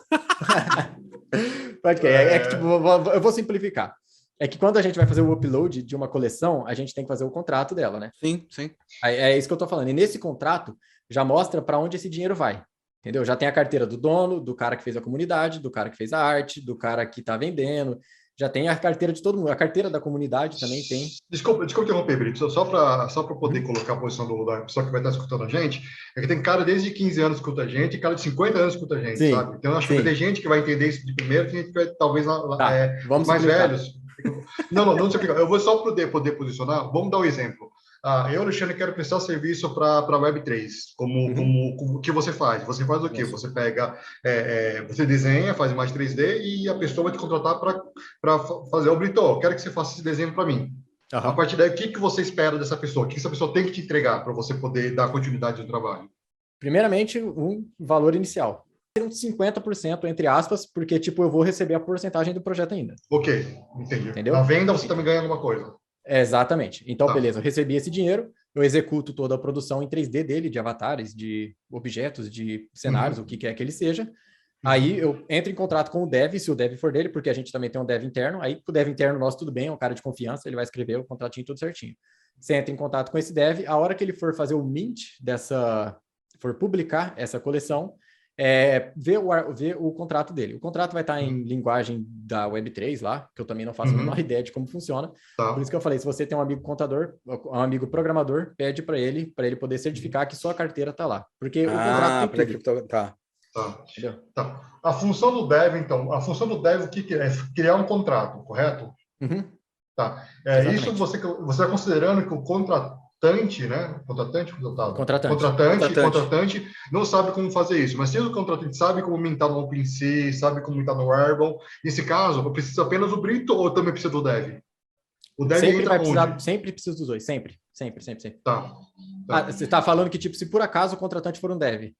Pode que tipo, eu vou simplificar. É que quando a gente vai fazer o upload de uma coleção, a gente tem que fazer o contrato dela, né? Sim, sim. É isso que eu tô falando. E nesse contrato, já mostra para onde esse dinheiro vai. Entendeu? Já tem a carteira do dono, do cara que fez a comunidade, do cara que fez a arte, do cara que está vendendo. Já tem a carteira de todo mundo. A carteira da comunidade também tem. Desculpa interromper, Brito. Só para poder colocar a posição da pessoa que vai estar escutando a gente, é que tem cara desde 15 anos que escuta a gente e cara de 50 anos que escuta a gente, sim, sabe? Então, acho que vai ter gente que vai entender isso de primeiro, tem gente que vai, talvez, vamos mais explicar. Velhos. Não sei explicar. Eu vou só poder posicionar. Vamos dar um exemplo. Eu, Alexandre, quero prestar serviço para Web3. Como o que você faz? Você faz o quê? Isso. Você pega, você desenha, faz imagem 3D e a pessoa vai te contratar para fazer o Brito. Quero que você faça esse desenho para mim. A partir daí, o que você espera dessa pessoa? O que essa pessoa tem que te entregar para você poder dar continuidade ao trabalho? Primeiramente, um valor inicial. Uns 50%, entre aspas, porque, tipo, eu vou receber a porcentagem do projeto ainda. Ok, entendi. Entendeu? Na venda, você também ganha alguma coisa. Exatamente. Então, beleza, eu recebi esse dinheiro, eu executo toda a produção em 3D dele, de avatares, de objetos, de cenários, o que quer que ele seja. Aí eu entro em contrato com o dev, se o dev for dele, porque a gente também tem um dev interno. Aí o dev interno nosso, tudo bem, é um cara de confiança, ele vai escrever o contratinho tudo certinho. Você entra em contato com esse dev, a hora que ele for fazer o mint for publicar essa coleção, ver o contrato dele. O contrato vai estar em linguagem da Web3 lá, que eu também não faço a menor ideia de como funciona. Por isso que eu falei, se você tem um amigo contador, um amigo programador, pede para ele poder certificar que sua carteira está lá. Porque o contrato tem tudo. Tá. A função do dev, então, o que é? Criar um contrato, correto? Tá. Isso você está considerando que o contratante, né? Contratante não sabe como fazer isso, mas se o contratante sabe como mintar no OpenSea, sabe como mintar no Airble, nesse caso, eu preciso apenas do Brito ou também precisa do dev? O dev sempre precisa dos dois, sempre. Tá. Você está falando que, tipo, se por acaso o contratante for um dev?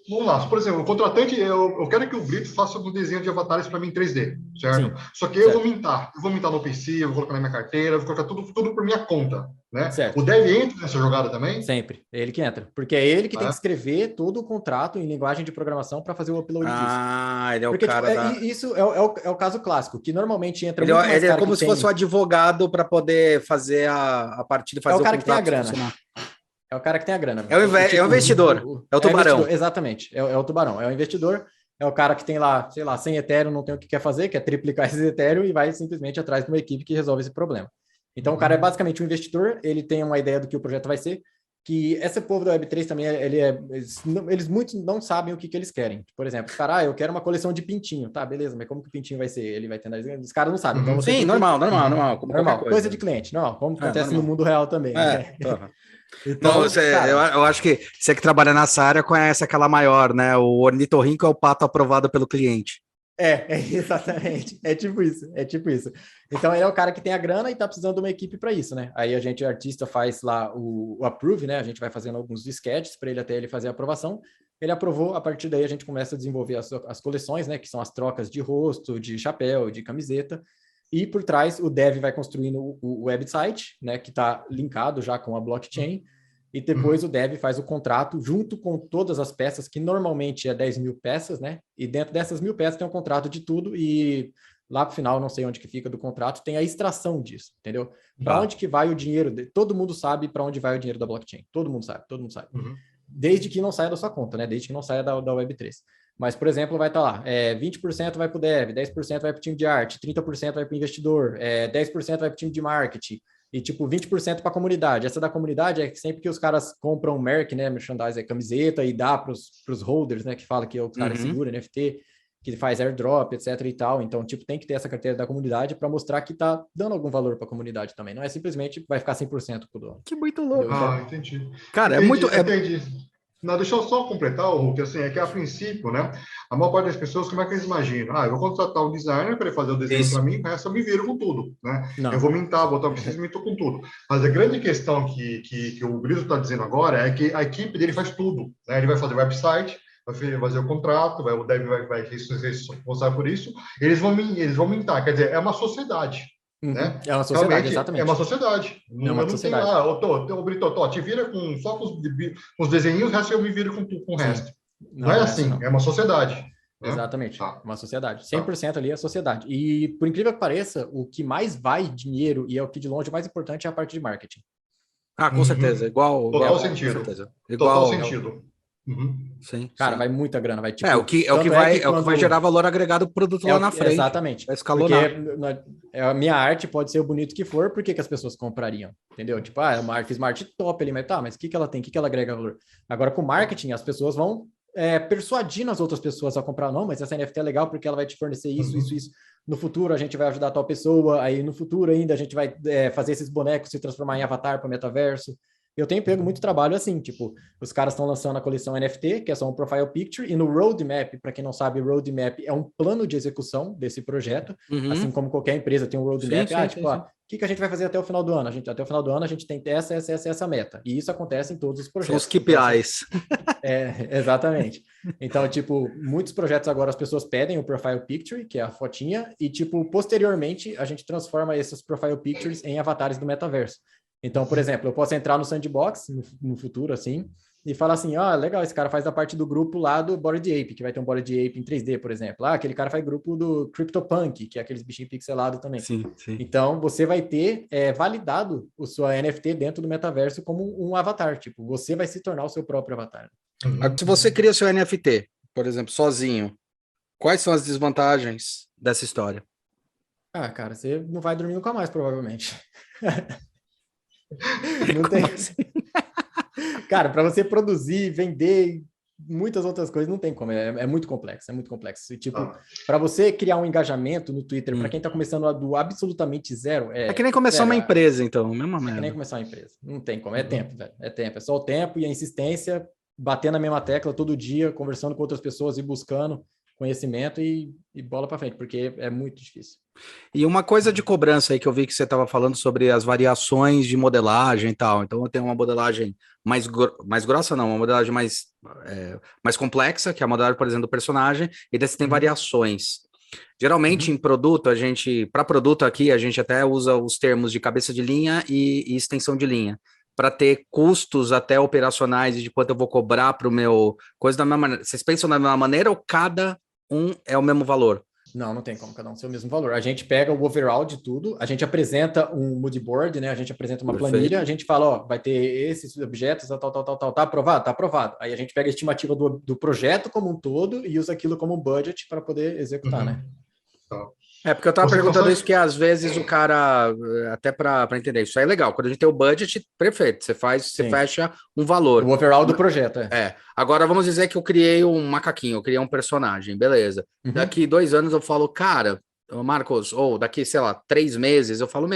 Vamos lá, por exemplo, o contratante, eu quero que o Brito faça um desenho de avatares para mim em 3D, certo? Sim, só que eu vou mintar no PC, eu vou colocar na minha carteira, eu vou colocar tudo por minha conta, né? Certo. O dev entra nessa jogada também? Sempre, é ele que entra, porque é ele que tem que escrever todo o contrato em linguagem de programação para fazer o upload disso. Ele é porque, o cara isso é o caso clássico, que normalmente entra ele é como se fosse o advogado para poder fazer a partir de fazer o cara que tem a grana. É o cara que tem a grana. É o investidor. É o tubarão. Exatamente. É o tubarão. É o investidor. É o cara que tem lá, sei lá, 100 Ethereum, não tem o que quer fazer, quer triplicar esses Ethereum e vai simplesmente atrás de uma equipe que resolve esse problema. Então, o cara é basicamente um investidor, ele tem uma ideia do que o projeto vai ser, que esse povo da Web3 também, eles muitos não sabem o que eles querem. Por exemplo, cara, eu quero uma coleção de pintinho. Tá, beleza, mas como que o pintinho vai ser? Ele vai ter... Os caras não sabem. Então sim, normal. Coisa de cliente. Não, como acontece no mundo real também. Então, eu acho que você que trabalha nessa área conhece aquela maior, né? O ornitorrinco é o pato aprovado pelo cliente. Exatamente. É tipo isso. Então, ele é o cara que tem a grana e tá precisando de uma equipe para isso, né? Aí o artista faz lá o approve, né? A gente vai fazendo alguns sketches para ele até ele fazer a aprovação. Ele aprovou, a partir daí a gente começa a desenvolver as coleções, né? Que são as trocas de rosto, de chapéu, de camiseta. E por trás o dev vai construindo o website, né, que está linkado já com a blockchain, e depois o dev faz o contrato junto com todas as peças, que normalmente é 10 mil peças, né? E dentro dessas 1000 peças tem um contrato de tudo, e lá pro final, não sei onde que fica do contrato, tem a extração disso, entendeu? Para onde que vai o dinheiro? Todo mundo sabe para onde vai o dinheiro da blockchain. Todo mundo sabe. Desde que não saia da sua conta, né? Desde que não saia da Web3. Mas, por exemplo, vai estar lá, 20% vai para o dev, 10% vai para o time de arte, 30% vai para o investidor, 10% vai para o time de marketing, e tipo 20% para a comunidade. Essa da comunidade é sempre que os caras compram merch, né, merchandise, camiseta, e dá para os holders, né, que fala que o cara segura NFT, que faz airdrop, etc e tal. Então, tipo, tem que ter essa carteira da comunidade para mostrar que tá dando algum valor para a comunidade também. Não é simplesmente vai ficar 100% pro dono. Que muito louco. Ah, entendi. Cara, Entendi. Não, deixa eu só completar, Hulk, assim, é que a princípio, né, a maior parte das pessoas, como é que eles imaginam? Eu vou contratar um designer para ele fazer o desenho para mim, com essa eu me viro com tudo, né? Não. Eu vou mintar, botar o que vocês mintam com tudo. Mas a grande questão que o Brito está dizendo agora é que a equipe dele faz tudo, né? Ele vai fazer o website, vai fazer o contrato, o dev vai ser responsável por isso, eles vão mintar, quer dizer, é uma sociedade. Né? É uma sociedade, realmente, exatamente. É uma sociedade. É uma sociedade. Brito, te vira só com os desenhos, o resto eu me viro com o resto. Não é assim, não. É uma sociedade. Né? Exatamente, uma sociedade. 100% ali é sociedade. E, por incrível que pareça, o que mais vai dinheiro, e é o que de longe é mais importante, é a parte de marketing. Com certeza. Total sentido. Total sentido. Sim, cara, vai muita grana, vai tipo. É o que vai gerar valor agregado pro produto lá na frente. Exatamente. Vai escalonar. Porque a minha arte pode ser o bonito que for, por que as pessoas comprariam? Entendeu? Tipo, fiz uma arte top ali, mas o que ela tem? O que ela agrega valor? Agora, com marketing, as pessoas vão persuadindo as outras pessoas a comprar. Não, mas essa NFT é legal porque ela vai te fornecer isso, isso. No futuro a gente vai ajudar a tal pessoa, aí no futuro ainda a gente vai fazer esses bonecos se transformar em avatar para o metaverso. Eu tenho pego muito trabalho assim, tipo, os caras estão lançando a coleção NFT, que é só um profile picture, e no roadmap, para quem não sabe, roadmap é um plano de execução desse projeto, assim como qualquer empresa tem um roadmap. O que a gente vai fazer até o final do ano? Até o final do ano a gente tem essa meta. E isso acontece em todos os projetos. São os KPIs. Exatamente. Então, tipo, muitos projetos agora as pessoas pedem o profile picture, que é a fotinha, e, tipo, posteriormente a gente transforma esses profile pictures em avatares do metaverso. Então, por exemplo, eu posso entrar no Sandbox no futuro, assim, e falar assim, legal, esse cara faz da parte do grupo lá do Bored Ape, que vai ter um Bored Ape em 3D, por exemplo. Aquele cara faz grupo do CryptoPunk, que é aqueles bichinhos pixelados também. Sim. Então, você vai ter validado o sua NFT dentro do metaverso como um avatar. Tipo, você vai se tornar o seu próprio avatar. Se você cria seu NFT, por exemplo, sozinho, quais são as desvantagens dessa história? Cara, você não vai dormir nunca mais, provavelmente. Não tem. Assim? Cara, para você produzir, vender, muitas outras coisas, não tem como. É muito complexo, E, tipo, para você criar um engajamento no Twitter, para quem tá começando do absolutamente zero... É que nem começar uma empresa, então. Mesma merda. É que nem começar uma empresa. Não tem como. É tempo, velho. É tempo. É só o tempo e a insistência, bater na mesma tecla todo dia, conversando com outras pessoas e buscando conhecimento e bola para frente, porque é muito difícil. E uma coisa de cobrança aí que eu vi que você estava falando sobre as variações de modelagem e tal. Então eu tenho uma modelagem mais grossa, não, uma modelagem mais complexa, que é a modelagem, por exemplo, do personagem, e daí você tem variações. Geralmente em produto, para produto aqui, a gente até usa os termos de cabeça de linha e extensão de linha, para ter custos até operacionais e de quanto eu vou cobrar para o meu coisa da mesma maneira. Vocês pensam da mesma maneira ou cada um é o mesmo valor? Não tem como cada um ser o mesmo valor. A gente pega o overall de tudo, a gente apresenta um mood board, né? A gente apresenta uma planilha, a gente fala, vai ter esses objetos, tal, tá aprovado? Tá aprovado. Aí a gente pega a estimativa do projeto como um todo e usa aquilo como budget para poder executar, né? Porque eu estava perguntando isso, que às vezes o cara, até para entender, isso aí é legal. Quando a gente tem o budget, perfeito, você fecha um valor. O overall do projeto, Agora vamos dizer que eu criei um macaquinho, eu criei um personagem, beleza. Daqui 2 anos eu falo, cara, Marcos, ou daqui, sei lá, 3 meses, eu falo,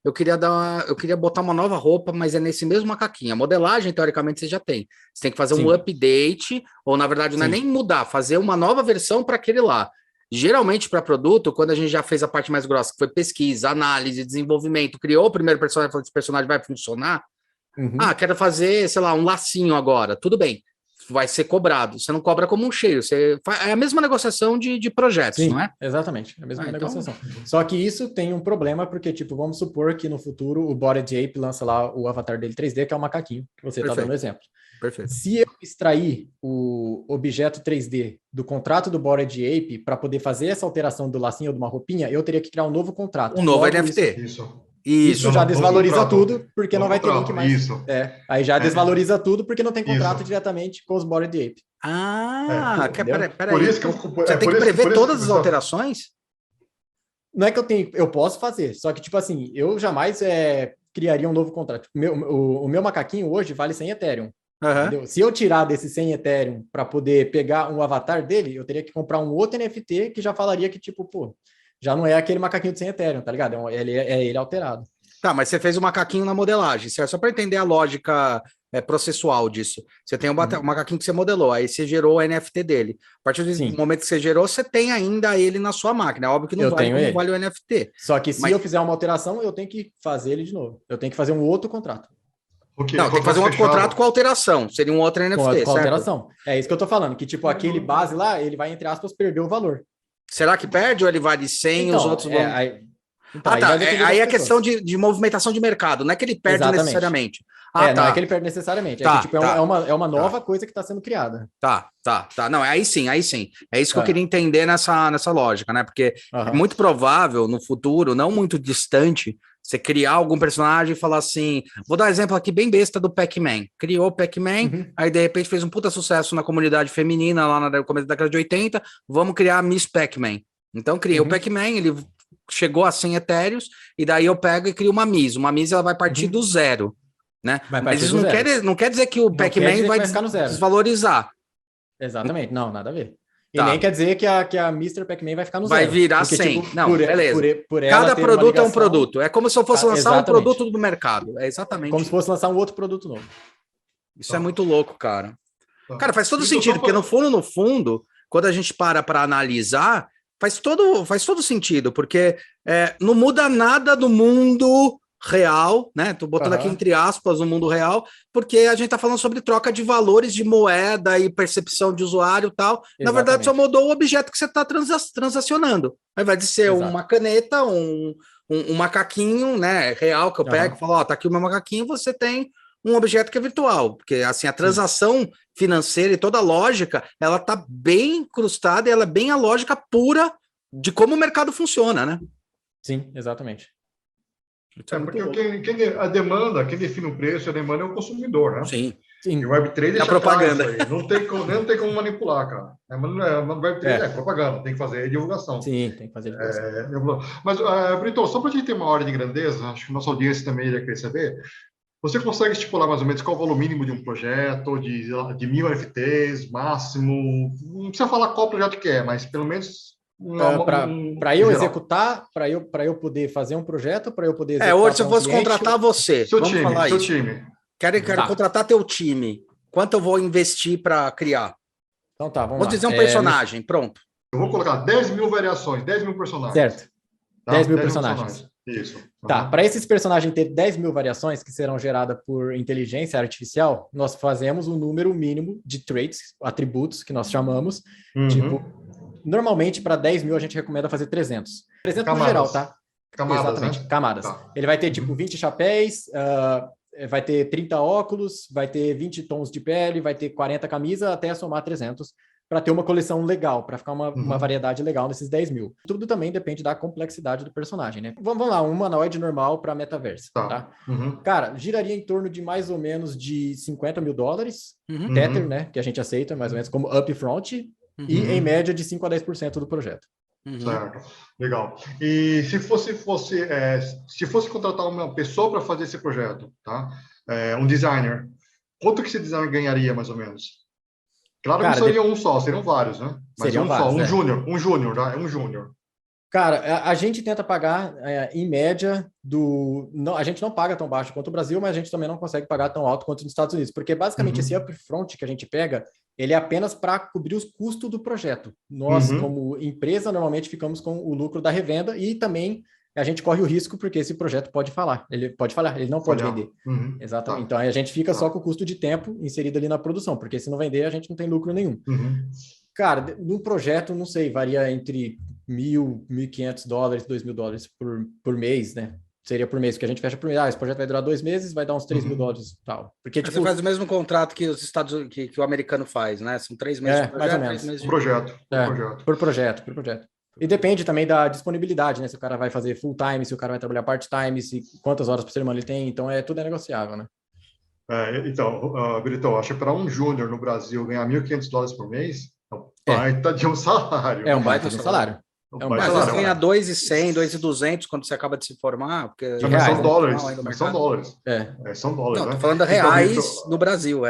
eu queria botar uma nova roupa, mas é nesse mesmo macaquinho. A modelagem, teoricamente, você já tem. Você tem que fazer um update, ou na verdade não é nem mudar, fazer uma nova versão para aquele lá. Geralmente, para produto, quando a gente já fez a parte mais grossa, que foi pesquisa, análise, desenvolvimento, criou o primeiro personagem, falou que esse personagem vai funcionar. Quero fazer, sei lá, um lacinho agora. Tudo bem, vai ser cobrado. Você não cobra como um cheiro. É a mesma negociação de projetos, não é? Exatamente, é a mesma negociação. Só que isso tem um problema, porque, tipo, vamos supor que no futuro o Bored Ape lança lá o avatar dele 3D, que é o macaquinho, que você está dando exemplo. Perfeito. Se eu extrair o objeto 3D do contrato do Bored Ape para poder fazer essa alteração do lacinho ou de uma roupinha, eu teria que criar um novo contrato. Um novo NFT. Isso já desvaloriza tudo, porque não vai ter link mais. Aí já desvaloriza tudo, porque não tem contrato diretamente com os Bored Ape. Peraí. Por isso que você tem que prever todas as alterações? Não é que eu posso fazer, só que, tipo assim, eu jamais criaria um novo contrato. O meu macaquinho hoje vale 100 Ethereum. Aham. Entendeu? Se eu tirar desse 100 Ethereum para poder pegar um avatar dele, eu teria que comprar um outro NFT que já falaria que, tipo, pô, já não é aquele macaquinho de 100 Ethereum, tá ligado? Ele alterado. Tá, mas você fez o macaquinho na modelagem, certo? Só para entender a lógica processual disso. Você tem um macaquinho que você modelou, aí você gerou o NFT dele. A partir do Sim. momento que você gerou, você tem ainda ele na sua máquina. É óbvio que não Eu vale tenho como ele. vale o NFT. Só que se Mas- eu fizer uma alteração, eu tenho que fazer ele de novo. Eu tenho que fazer um outro contrato. Porque Não, tem que fazer um outro fechado. contrato com alteração. Seria um outro NFT, Com certo? alteração. É isso que eu tô falando, que tipo, aquele base lá, ele vai, entre aspas, perder o valor. Será que perde ou ele vale 100 e os outros vão... Então, tá. vai depender Aí das é questão pessoas. de movimentação de mercado, não é que ele perde Exatamente. necessariamente. Não é Tá. que ele perde necessariamente. Tá, É que tipo, tá. é uma nova coisa que está sendo criada. Tá. Não, aí sim. É isso que eu Tá. queria entender nessa lógica, né? Porque é muito provável no futuro, não muito distante, você criar algum personagem e falar assim. Vou dar um exemplo aqui bem besta do Pac-Man. Criou o Pac-Man, aí de repente fez um puta sucesso na comunidade feminina lá no começo da década de 80. Vamos criar a Miss Pac-Man. Então criei o Pac-Man, ele chegou a 100 etéreos, e daí eu pego e crio uma Miss. Uma Miss ela vai partir do zero. Né? Mas isso não quer dizer que o Pac-Man vai ficar no zero. desvalorizar. Exatamente, não, nada a ver. E Tá. nem quer dizer que a Mr. Pac-Man vai ficar no Vai zero. virar porque, 100. tipo, Não, beleza. por ela Cada ter uma produto é um ligação- produto. É como se eu fosse lançar um exatamente. produto do mercado. É exatamente. Como se fosse lançar um outro produto novo. Isso é muito louco, cara. Tá. Cara, faz todo Então, sentido, só porque pra- no fundo, quando a gente para analisar, faz todo sentido, porque não muda nada do mundo real, né? Tô botando aqui entre aspas o mundo real, porque a gente tá falando sobre troca de valores de moeda e percepção de usuário e tal. Na verdade, só mudou o objeto que você está transacionando. Ao invés de ser uma caneta, um macaquinho, né, real, que eu pego e falo, ó, tá aqui o meu macaquinho, você tem um objeto que é virtual, porque assim, a transação financeira e toda a lógica, ela tá bem incrustada e ela é bem a lógica pura de como o mercado funciona, né? Sim, exatamente. Porque a demanda, quem define o preço, a demanda é o consumidor, né? Sim. E o Web3 é a propaganda. Claro isso aí. Não tem como manipular, cara. Web3 é propaganda, tem que fazer divulgação. Sim, tem que fazer divulgação. Mas, Brito, só para a gente ter uma ordem de grandeza, acho que nossa audiência também iria querer saber, você consegue estipular mais ou menos qual é o valor mínimo de um projeto, de 1.000 NFTs, máximo? Não precisa falar qual projeto que é, mas pelo menos... Para eu executar, para eu poder fazer um projeto, para eu poder executar. Hoje se eu fosse contratar você, seu time. Quero contratar teu time. Quanto eu vou investir para criar? Então tá, vamos lá. dizer um personagem, pronto. Eu vou colocar 10 mil variações, 10 mil personagens. Certo. Tá? 10 mil personagens. Isso. Tá, para esses personagens ter 10 mil variações que serão geradas por inteligência artificial, nós fazemos um número mínimo de traits, atributos, que nós chamamos. Tipo, normalmente para 10 mil a gente recomenda fazer 300. 300 no geral, tá? Camadas, exatamente, né? camadas. Tá. Ele vai ter, tipo, 20 chapéus, vai ter 30 óculos, vai ter 20 tons de pele, vai ter 40 camisas, até somar 300, para ter uma coleção legal, para ficar uma variedade legal nesses 10 mil. Tudo também depende da complexidade do personagem, né? Vamos lá, um humanoide normal para metaverso, tá? Cara, giraria em torno de mais ou menos de $50 mil, Tether, né? Que a gente aceita, mais ou menos como upfront, e em média de 5 a 10% do projeto. Certo, legal. E se fosse contratar uma pessoa para fazer esse projeto, tá? Um designer, quanto que esse designer ganharia, mais ou menos? Claro que não seria um só, seriam vários, né? Mas seriam vários, um júnior, tá? É um júnior. Cara, a gente tenta pagar, em média, não, a gente não paga tão baixo quanto o Brasil, mas a gente também não consegue pagar tão alto quanto nos Estados Unidos, porque basicamente esse upfront que a gente pega, ele é apenas para cobrir os custos do projeto. Nós, como empresa, normalmente ficamos com o lucro da revenda e também a gente corre o risco porque esse projeto pode falhar, ele não pode vender. Exatamente. Tá. Então a gente fica só com o custo de tempo inserido ali na produção, porque se não vender, a gente não tem lucro nenhum. Cara, num projeto, não sei, varia entre $1.000, $1.500, $2.000 por mês, né? Seria por mês, porque a gente fecha por mês. Esse projeto vai durar 2 meses, vai dar uns $3.000 e tal. Porque, tipo, você faz o mesmo contrato que os Estados Unidos, que o americano faz, né? São 3 meses por projeto, mais ou menos. Por projeto. E depende também da disponibilidade, né? Se o cara vai fazer full time, se o cara vai trabalhar part-time, quantas horas por semana ele tem. Então, tudo é negociável, né? Então, Brito, acho que para um júnior no Brasil ganhar $1.500 por mês, é um baita de um salário. É um baita de um salário. Mas você ganha 2.100, 2.200 quando você acaba de se formar, porque De reais, são dólares, são dólares. São dólares, Não, né? tô falando reais no Brasil,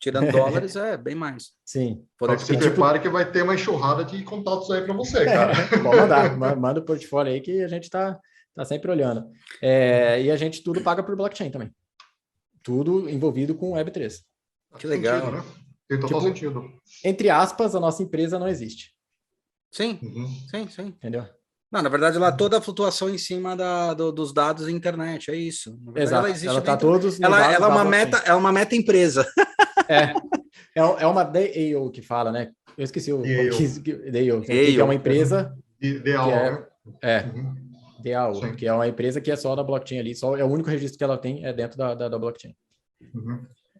tirando dólares é bem mais. Sim. Então, se prepare que vai ter uma enxurrada de contatos aí para você, cara. Pode mandar, manda o portfólio aí que a gente tá sempre olhando. E a gente tudo paga por blockchain também. Tudo envolvido com Web3. Que legal. Sentido, né? Tem total sentido. Entre aspas, a nossa empresa não existe. Sim, sim. Entendeu? Não, na verdade, lá toda a flutuação em cima dos dados da internet, é isso. Na verdade, Exato. Ela existe ela tá dentro... todos ela é uma meta empresa. É uma DAO que fala, né? Eu esqueci o DAO, que é uma empresa DAO, DAO, que é uma empresa que é só da blockchain ali, só é o único registro que ela tem dentro da blockchain.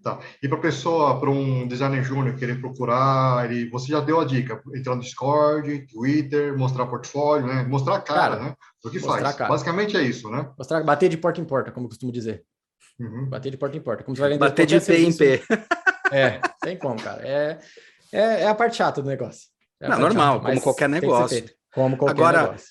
Tá. E para um designer júnior querer procurar, você já deu a dica, entrar no Discord, Twitter, mostrar portfólio, né? Mostrar a cara, né? O que faz. Basicamente é isso, né? Bater de porta em porta, como eu costumo dizer. Bater de porta em porta. Como você vai vender bater de P em P. Tem como, cara. É a parte chata do negócio. Não, normal, como qualquer negócio. Como qualquer negócio.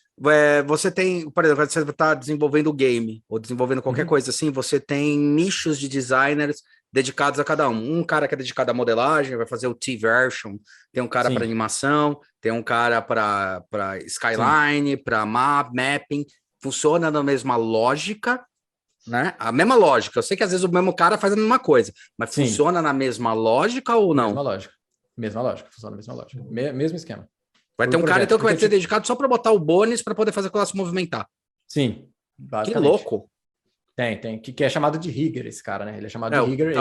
Você tem, por exemplo, quando você está desenvolvendo game ou desenvolvendo qualquer coisa assim, você tem nichos de designers dedicados a cada um. Um cara que é dedicado à modelagem, vai fazer o T-version, tem um cara para animação, tem um cara para skyline, para mapping. Funciona na mesma lógica, né? A mesma lógica. Eu sei que às vezes o mesmo cara faz a mesma coisa, mas funciona na mesma lógica ou não? Mesma lógica, funciona na mesma lógica. Mesmo esquema. Vai ter um cara, então, que vai ser dedicado só para botar o bônus para poder fazer com ela se movimentar. Sim, basicamente. Que louco. Tem. Que é chamado de rigger, esse cara, né? Ele é chamado de rigger,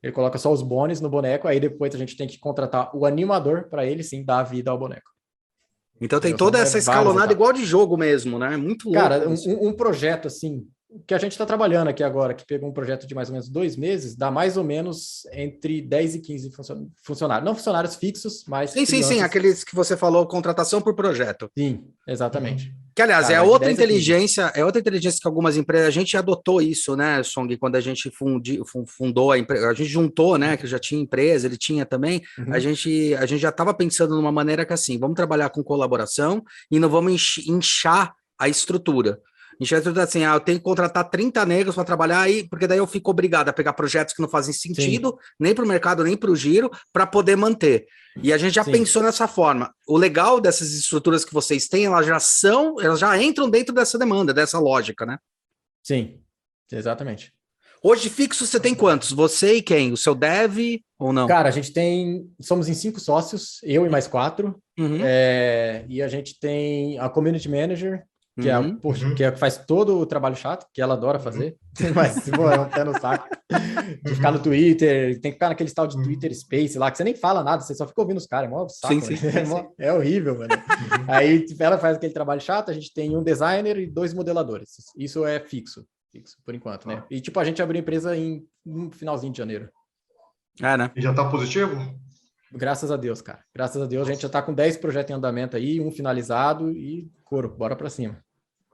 ele coloca só os bônus no boneco, aí depois a gente tem que contratar o animador para ele, sim, dar vida ao boneco. Então tem toda essa escalonada igual de jogo mesmo, né? Muito louco. Cara, um projeto, assim, que a gente está trabalhando aqui agora, que pegou um projeto de mais ou menos 2 meses, dá mais ou menos entre 10 e 15 funcionários. Não funcionários fixos, mas... Sim, aqueles que você falou, contratação por projeto. Sim, exatamente. Que, aliás, é outra inteligência que algumas empresas... A gente adotou isso, né, Song, quando a gente fundou a empresa, a gente juntou, né, que já tinha empresa, ele tinha também, a gente já estava pensando numa maneira que, assim, vamos trabalhar com colaboração e não vamos inchar a estrutura. Assim, eu tenho que contratar 30 negros para trabalhar aí, porque daí eu fico obrigado a pegar projetos que não fazem sentido, nem para o mercado, nem para o giro, para poder manter. E a gente já pensou nessa forma. O legal dessas estruturas que vocês têm, elas já entram dentro dessa demanda, dessa lógica, né? Sim, exatamente. Hoje fixo você tem quantos? Você e quem? O seu dev ou não? Cara, somos em 5 sócios, eu e mais 4, e a gente tem a community manager, que é a que faz todo o trabalho chato, que ela adora fazer, mas é um pé no saco de ficar no Twitter, tem que ficar naquele tal de Twitter Space lá, que você nem fala nada, você só fica ouvindo os caras, é mó saco, sim. É horrível, mano. Aí ela faz aquele trabalho chato, a gente tem um designer e 2 modeladores, isso é fixo por enquanto, né? E tipo, a gente abriu a empresa no finalzinho de janeiro. Né? E já tá positivo? Graças a Deus, cara. Graças a Deus, a gente já tá com 10 projetos em andamento aí, um finalizado e bora pra cima.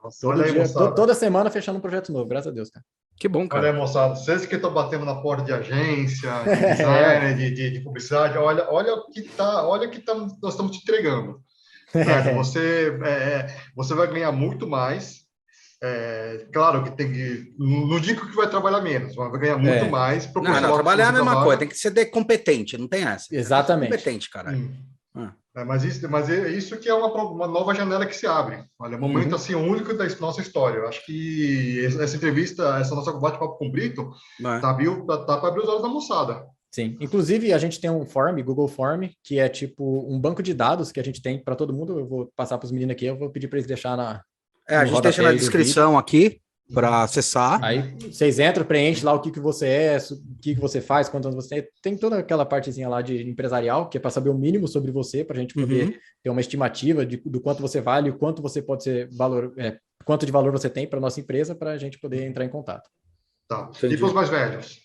Nossa, toda semana fechando um projeto novo, graças a Deus, cara. Que bom, cara. Olha aí, moçada, vocês que estão batendo na porta de agência, de design, de publicidade, olha o que nós estamos te entregando. Você vai ganhar muito mais. Claro que tem que... Não digo que vai trabalhar menos, mas vai ganhar muito mais. Não, trabalhar é a mesma coisa, tem que ser competente, não tem essa. Exatamente. Competente, caralho. Mas isso que é uma nova janela que se abre. Olha, um momento assim único da nossa história. Eu acho que essa entrevista, essa nossa bate-papo com o Brito, tá para abrir os olhos da moçada. Sim, inclusive a gente tem um Google Form, que é tipo um banco de dados que a gente tem para todo mundo. Eu vou passar para os meninos aqui, eu vou pedir para eles deixar a gente deixa na descrição aqui para acessar. Aí vocês entram, preenchem lá o que você é, o que você faz, quantos anos você tem toda aquela partezinha lá de empresarial, que é para saber o mínimo sobre você, para a gente poder ter uma estimativa do quanto você vale, o quanto você pode ser quanto de valor você tem para nossa empresa, para a gente poder entrar em contato. Tá. E para os mais velhos?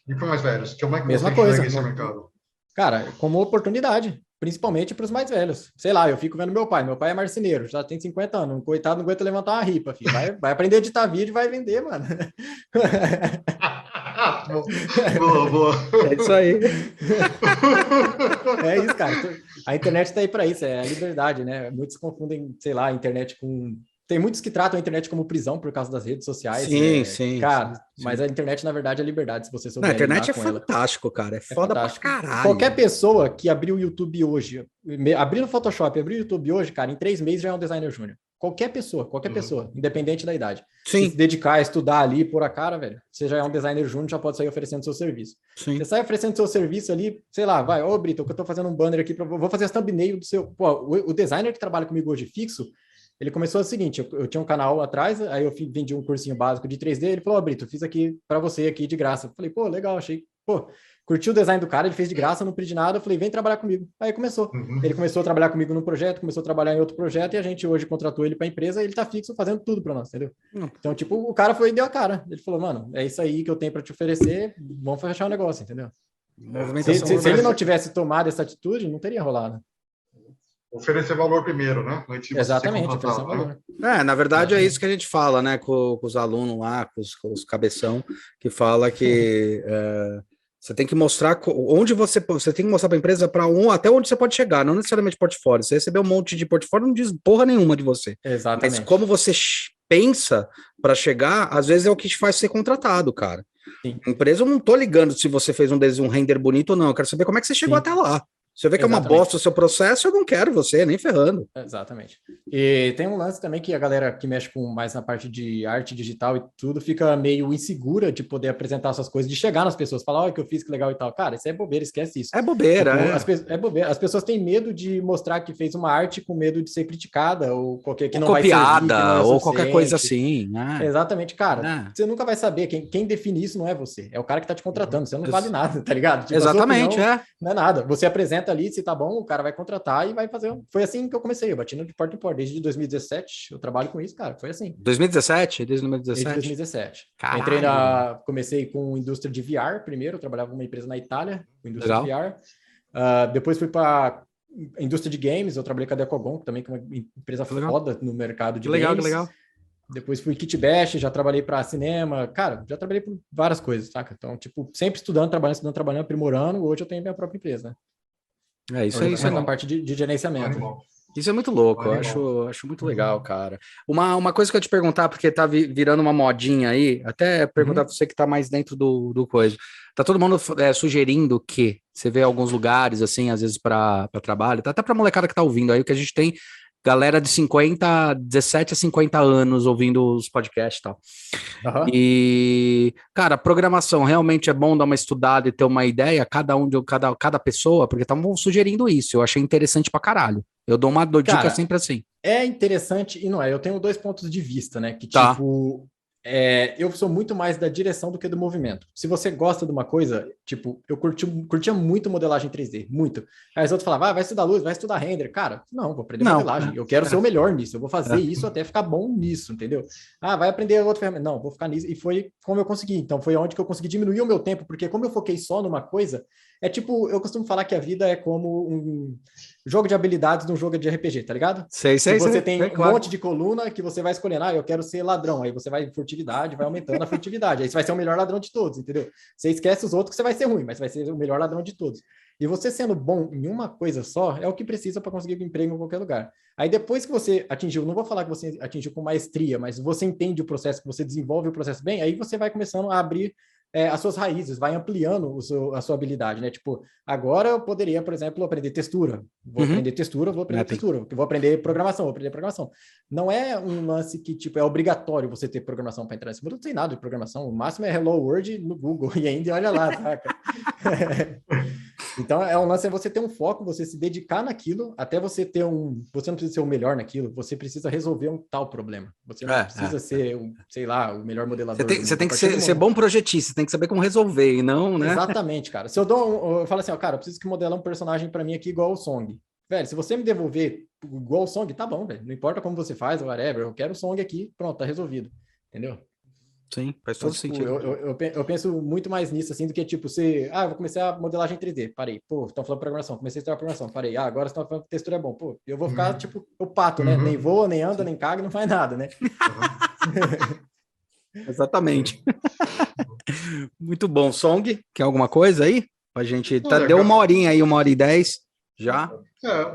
Como é que mesma você coisa enxerga esse mercado? Cara, como oportunidade, principalmente para os mais velhos. Sei lá, eu fico vendo meu pai é marceneiro, já tem 50 anos, coitado, não aguenta levantar uma ripa, filho. Vai aprender a editar vídeo e vai vender, mano. Boa, boa. É isso aí. É isso, cara. A internet tá aí para isso, é a liberdade, né? Muitos confundem, sei lá, a internet com... Tem muitos que tratam a internet como prisão por causa das redes sociais. Sim, sim. Cara, sim. mas a internet, na verdade, é liberdade, se você Não, a souber internet lidar é com ela. fantástico, cara. É foda Fantástico. pra caralho. Qualquer pessoa que abrir o YouTube hoje, abrir no Photoshop, abrir o YouTube hoje, cara, em 3 meses já é um designer júnior. Qualquer pessoa, independente da idade. Sim. Se dedicar a estudar ali, pôr a cara, velho, você já é um designer júnior, já pode sair oferecendo seu serviço. Sim. Você sai oferecendo seu serviço ali, sei lá, vai, ô Brito, que eu tô fazendo um banner aqui, vou fazer as thumbnail do seu... Pô, o designer que trabalha comigo hoje fixo, ele começou o seguinte, eu tinha um canal atrás, aí eu vendi um cursinho básico de 3D, ele falou, ó, Brito, fiz aqui para você aqui de graça. Eu falei, pô, legal, achei, pô, curtiu o design do cara, ele fez de graça, não pedi nada, eu falei, vem trabalhar comigo. Aí começou. Ele começou a trabalhar comigo num projeto, começou a trabalhar em outro projeto, e a gente hoje contratou ele para a empresa, e ele tá fixo fazendo tudo para nós, entendeu? Então, tipo, o cara foi e deu a cara. Ele falou, mano, é isso aí que eu tenho para te oferecer, vamos fechar o negócio, entendeu? Se ele não tivesse tomado essa atitude, não teria rolado. Oferecer valor primeiro, né? Exatamente, oferecer valor. Na verdade é isso que a gente fala, né, com os alunos lá, com os cabeção, que fala que você tem que mostrar onde você tem que mostrar para a empresa até onde você pode chegar, não necessariamente portfólio. Você recebeu um monte de portfólio, não diz porra nenhuma de você. Exatamente. Mas como você pensa para chegar, às vezes é o que te faz ser contratado, cara. Sim. Empresa, eu não tô ligando se você fez um render bonito ou não, eu quero saber como é que você chegou até lá. Se eu ver que é uma bosta o seu processo, eu não quero você, nem ferrando. Exatamente. E tem um lance também que a galera que mexe com mais na parte de arte digital e tudo fica meio insegura de poder apresentar suas coisas, de chegar nas pessoas, falar, olha que eu fiz, que legal e tal. Cara, isso é bobeira, esquece isso. É bobeira, tipo, é bobeira. As pessoas têm medo de mostrar que fez uma arte com medo de ser criticada ou qualquer que ou não copiada, vai servir, ou qualquer coisa assim. Exatamente, cara. Você nunca vai saber. Quem define isso não é você. É o cara que tá te contratando. Você não vale nada, tá ligado? Tipo, exatamente, não é nada. Você apresenta ali, se tá bom, o cara vai contratar e vai fazer. Foi assim que eu comecei, eu bati de porta em porta. Desde 2017, eu trabalho com isso, cara. Foi assim. 2017? Desde 2017? Desde 2017. Caralho. Comecei com indústria de VR primeiro, eu trabalhava numa empresa na Itália, com indústria Legal. de VR. Depois fui para indústria de games, eu trabalhei com a Decogon, também que é uma empresa foda no mercado de games. Que legal. Depois fui Kitbash, já trabalhei para cinema, cara, já trabalhei por várias coisas, saca? Então, tipo, sempre estudando, trabalhando, aprimorando. Hoje eu tenho minha própria empresa, né? Isso é na parte de gerenciamento. Isso é muito louco, eu acho muito legal, cara. Uma coisa que eu te perguntar, porque tá virando uma modinha aí, até perguntar pra você que tá mais dentro do coisa. Tá todo mundo sugerindo que você vê alguns lugares, assim, às vezes para trabalho, até pra molecada que tá ouvindo aí, o que a gente tem galera de 17 a 50 anos ouvindo os podcasts e tal. Uhum. E, cara, programação realmente é bom dar uma estudada e ter uma ideia, cada pessoa, porque estavam sugerindo isso. Eu achei interessante pra caralho. Eu dou uma dica sempre assim. É interessante e não é. Eu tenho 2 pontos de vista, né? Que, tipo, eu sou muito mais da direção do que do movimento. Se você gosta de uma coisa, tipo, eu curtia muito modelagem 3D, muito. Aí os outros falavam, vai estudar luz, vai estudar render. Cara, não, vou aprender modelagem. Eu quero ser o melhor nisso. Eu vou fazer isso até ficar bom nisso, entendeu? Vai aprender outra ferramenta. Não, vou ficar nisso. E foi como eu consegui. Então, foi onde que eu consegui diminuir o meu tempo, porque como eu foquei só numa coisa, é tipo, eu costumo falar que a vida é como um jogo de habilidades num jogo de RPG, tá ligado? Você tem um monte de coluna que você vai escolhendo, eu quero ser ladrão, aí você vai furtividade, vai aumentando a furtividade, aí você vai ser o melhor ladrão de todos, entendeu? Você esquece os outros que você vai ser ruim, mas vai ser o melhor ladrão de todos. E você sendo bom em uma coisa só, é o que precisa para conseguir um emprego em qualquer lugar. Aí depois que você atingiu, não vou falar que você atingiu com maestria, mas você entende o processo, que você desenvolve o processo bem, aí você vai começando a abrir as suas raízes, vai ampliando a sua habilidade, né? Tipo, agora eu poderia, por exemplo, aprender textura. Vou aprender textura, vou aprender textura. Vou aprender programação, vou aprender programação. Não é um lance que, tipo, é obrigatório você ter programação para entrar nesse mundo. Não tem nada de programação. O máximo é Hello World no Google e ainda olha lá, saca? Então, é um lance, é você ter um foco, você se dedicar naquilo, até você ter você não precisa ser o melhor naquilo, você precisa resolver um tal problema. Você não precisa ser, sei lá, o melhor modelador. Você tem que ser bom projetista, você tem que saber como resolver, e não, né? Exatamente, cara. Se eu eu falo assim, cara, eu preciso que modelar um personagem para mim aqui igual o Song. Velho, se você me devolver igual o Song, tá bom, velho. Não importa como você faz, whatever, eu quero o Song aqui, pronto, tá resolvido. Entendeu? Sim, faz todo sentido. Eu penso muito mais nisso, assim, do que, tipo, eu vou começar a modelagem 3D, parei. Pô, estão falando programação, comecei a estudar programação, parei. Agora estão falando que textura é bom. Pô, eu vou ficar, tipo, o pato, né? Nem voa, nem anda, nem caga, não faz nada, né? Exatamente. Muito bom. Song, quer alguma coisa aí? A gente deu Legal. 1 horinha aí, 1h10 já.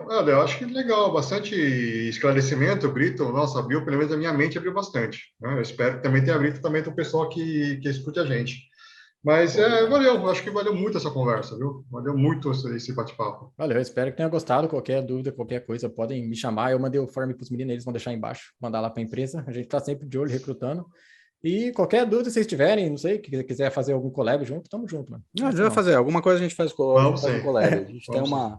Olha, eu acho que legal, bastante esclarecimento, Brito. Nossa, abriu, pelo menos a minha mente abriu bastante, né? Eu espero que também tenha abrido também para o pessoal que escute a gente. Mas valeu, acho que valeu muito essa conversa, viu? Valeu muito esse bate-papo. Valeu, eu espero que tenha gostado. Qualquer dúvida, qualquer coisa, podem me chamar. Eu mandei o form para os meninos, eles vão deixar embaixo, mandar lá para a empresa. A gente está sempre de olho, recrutando. E qualquer dúvida que vocês tiverem, não sei, que quiser fazer algum collab junto, tamo junto, mano. Não, a gente vai fazer. Alguma coisa a gente faz, Vamos faz sim. um collab. A gente tem Vamos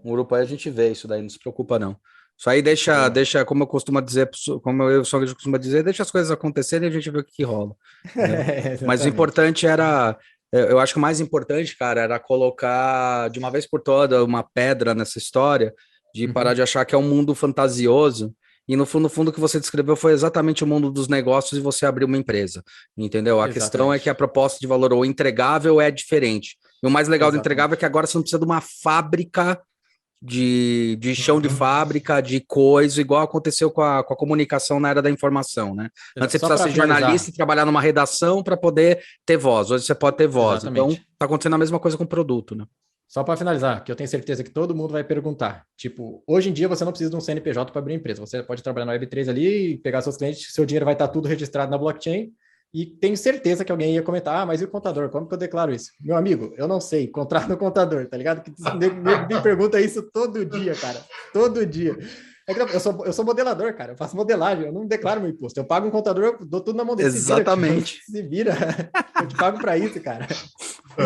um grupo aí, a gente vê isso daí, não se preocupa, não. Isso aí deixa, como eu costumo dizer, como eu só costumo dizer, deixa as coisas acontecerem e a gente vê o que rola. Né? Mas o importante era, eu acho que o mais importante, cara, era colocar de uma vez por toda uma pedra nessa história, de parar de achar que é um mundo fantasioso. E no fundo, o que você descreveu foi exatamente o mundo dos negócios e você abriu uma empresa, entendeu? A questão é que a proposta de valor ou entregável é diferente. E o mais legal do entregável é que agora você não precisa de uma fábrica de chão de fábrica, de coisa, igual aconteceu com a comunicação na era da informação, né? Antes você precisava ser jornalista e trabalhar numa redação para poder ter voz. Hoje você pode ter voz. Exatamente. Então, tá acontecendo a mesma coisa com o produto, né? Só para finalizar, que eu tenho certeza que todo mundo vai perguntar. Tipo, hoje em dia você não precisa de um CNPJ para abrir empresa. Você pode trabalhar na Web3 ali, pegar seus clientes, seu dinheiro vai estar tudo registrado na blockchain. E tenho certeza que alguém ia comentar, mas e o contador? Como que eu declaro isso? Meu amigo, eu não sei, contrato no contador, tá ligado? Que me pergunta isso todo dia, cara. Todo dia. Eu sou modelador, cara. Eu faço modelagem, eu não declaro meu imposto. Eu pago um contador, eu dou tudo na mão dele. Exatamente. Se vira. Eu te pago para isso, cara.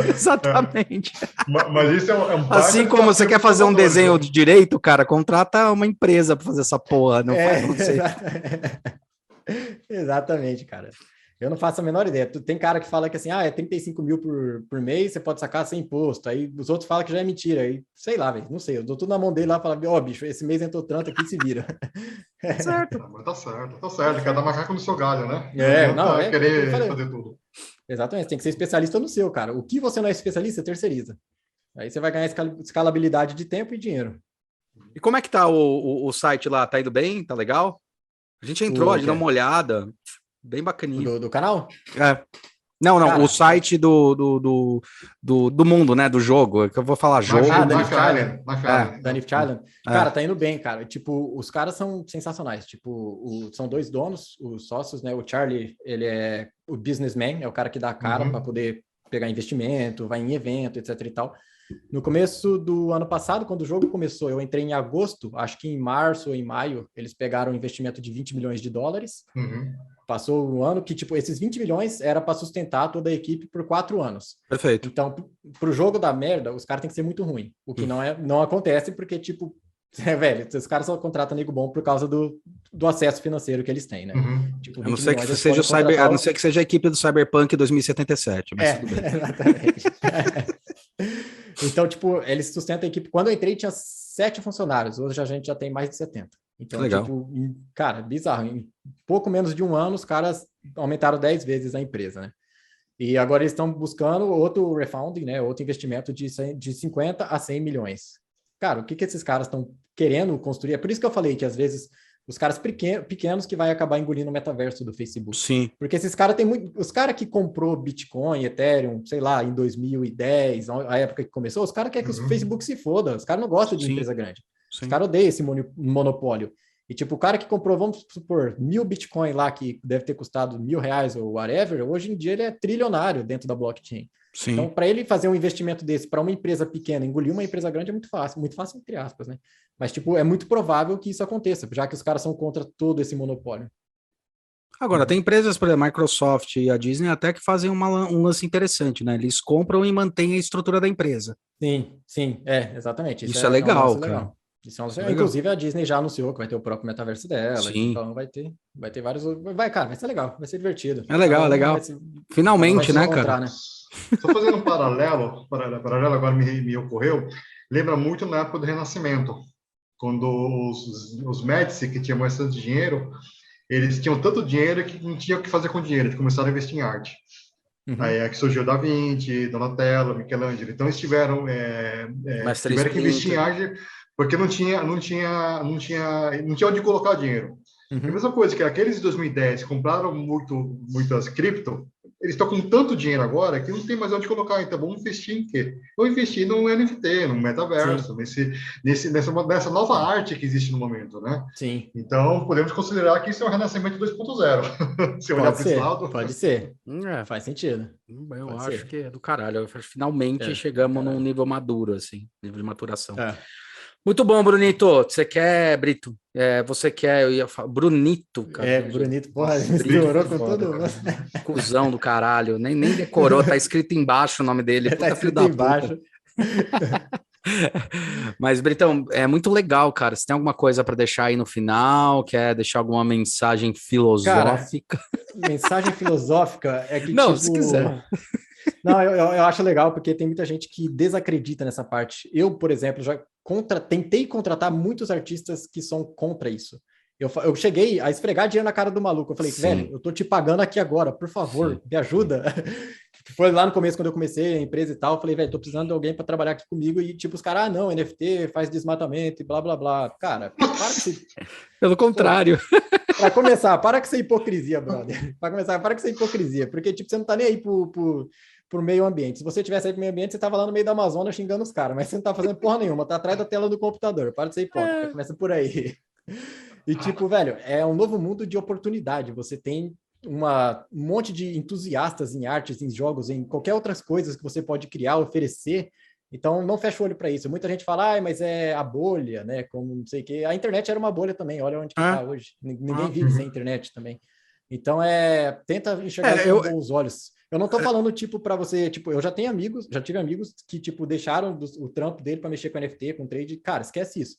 Exatamente. Mas isso é um assim como você quer fazer um desenho de direito, cara, contrata uma empresa para fazer essa porra. Não faz você. Exatamente, cara. Eu não faço a menor ideia. Tem cara que fala que assim, é 35 mil por mês, você pode sacar sem imposto. Aí os outros falam que já é mentira. Aí, sei lá, velho, não sei. Eu dou tudo na mão dele lá e falo, bicho, esse mês entrou tanto aqui, se vira. Certo. Mas tá certo. Cada macaco no seu galho, né? Querer fazer tudo. Exatamente, tem que ser especialista no seu, cara. O que você não é especialista, terceiriza. Aí você vai ganhar escalabilidade de tempo e dinheiro. E como é que tá o site lá? Tá indo bem? Tá legal? A gente entrou, a gente deu uma olhada. Bem bacaninho. Do canal? Não, cara, o site do mundo, né? Do jogo. Que eu vou falar jogo. Da Nift Island. Cara, tá indo bem, cara. Tipo, os caras são sensacionais. Tipo, são dois donos, os sócios, né? O Charlie, ele é o businessman, é o cara que dá a cara para poder pegar investimento, vai em evento, etc e tal. No começo do ano passado, quando o jogo começou, eu entrei em agosto, acho que em março ou em maio, eles pegaram um investimento de $20 milhões. Passou um ano que, tipo, esses 20 milhões era para sustentar toda a equipe por 4 anos. Perfeito. Então, pro jogo da merda, os caras têm que ser muito ruim. O que não acontece porque, tipo, velho, os caras só contratam nego bom por causa do acesso financeiro que eles têm, né? Tipo, a não ser que seja a não ser que seja a equipe do Cyberpunk 2077. Mas tudo bem. Exatamente. Então, tipo, eles sustentam a equipe. Quando eu entrei, tinha 7 funcionários. Hoje a gente já tem mais de 70. Então, legal. Tipo, cara, bizarro. Em pouco menos de um ano, os caras aumentaram 10 vezes a empresa, né? E agora eles estão buscando outro refounding, né? Outro investimento de 50 a 100 milhões. Cara, o que esses caras estão querendo construir? É por isso que eu falei que, às vezes, os caras pequenos que vai acabar engolindo o metaverso do Facebook. Sim. Porque esses caras têm muito... Os caras que comprou Bitcoin, Ethereum, sei lá, em 2010, a época que começou, os caras querem que o Facebook se foda. Os caras não gostam de empresa grande. Sim. Os caras odeiam esse monopólio. E, tipo, o cara que comprou, vamos supor, 1.000 Bitcoin lá, que deve ter custado R$1.000 ou whatever, hoje em dia ele é trilionário dentro da blockchain. Sim. Então, para ele fazer um investimento desse para uma empresa pequena, engolir uma empresa grande é muito fácil entre aspas, né? Mas, tipo, é muito provável que isso aconteça, já que os caras são contra todo esse monopólio. Agora, tem empresas, por exemplo, a Microsoft e a Disney até que fazem um lance interessante, né? Eles compram e mantêm a estrutura da empresa. Sim, exatamente. Isso é legal, cara. Legal. Inclusive, a Disney já anunciou que vai ter o próprio metaverso dela. Sim. Então vai ter vários... Cara, vai ser legal, vai ser divertido. É legal, então, é legal. Finalmente, né, cara? Né? Só fazendo um paralelo agora me ocorreu, lembra muito na época do Renascimento, quando os Médici, que tinham bastante dinheiro, eles tinham tanto dinheiro que não tinham o que fazer com o dinheiro, eles começaram a investir em arte. Aí é que surgiu Da Vinci, Donatello, Michelangelo. Então eles tiveram que investir em arte porque não tinha onde colocar dinheiro. A mesma coisa que aqueles de 2010 compraram muitas cripto, eles estão com tanto dinheiro agora que não tem mais onde colocar. Então, vamos investir em quê? Vamos investir no NFT, no metaverso, nessa nova arte que existe no momento, né? Sim. Então, podemos considerar que isso é um renascimento 2.0. Se olhar para esse lado. Pode ser. Faz sentido. Eu acho que é do caralho. Finalmente chegamos num nível maduro, assim, nível de maturação. Muito bom, Brunito. Você quer, Brito? Você quer, eu ia falar, Brunito, cara. Brunito, porra, misturou com todo mundo. Cusão do caralho, nem decorou, tá escrito embaixo o nome dele. Tá escrito embaixo. Mas, Britão, é muito legal, cara. Você tem alguma coisa para deixar aí no final? Quer deixar alguma mensagem filosófica? Cara, mensagem filosófica é que, não, se quiser. Não, eu acho legal, porque tem muita gente que desacredita nessa parte. Eu, por exemplo, já tentei contratar muitos artistas que são contra isso. Eu cheguei a esfregar dinheiro na cara do maluco. Eu falei, velho, eu tô te pagando aqui agora, por favor, me ajuda. Foi lá no começo, quando eu comecei a empresa e tal, eu falei, velho, tô precisando de alguém para trabalhar aqui comigo. E tipo, os caras, não, NFT faz desmatamento e blá, blá, blá. Cara, para que você... Pelo contrário. Para começar, para com essa hipocrisia, brother. Para começar, para com essa hipocrisia. Porque, tipo, você não tá nem aí pro meio ambiente. Se você tivesse aí pro meio ambiente, você tava lá no meio da Amazônia xingando os caras, mas você não tá fazendo porra nenhuma, tá atrás da tela do computador. Para de ser hipócrita, começa por aí. E tipo, velho, é um novo mundo de oportunidade. Você tem um monte de entusiastas em artes, em jogos, em qualquer outras coisas que você pode criar, oferecer. Então, não fecha o olho para isso. Muita gente fala, mas é a bolha, né? Como não sei o quê. A internet era uma bolha também, olha onde que tá hoje. Ninguém vive sem internet também. Então, tenta enxergar com bons olhos. Eu não tô falando, tipo, para você, tipo, eu já tive amigos que, tipo, deixaram o trampo dele para mexer com NFT, com trade. Cara, esquece isso.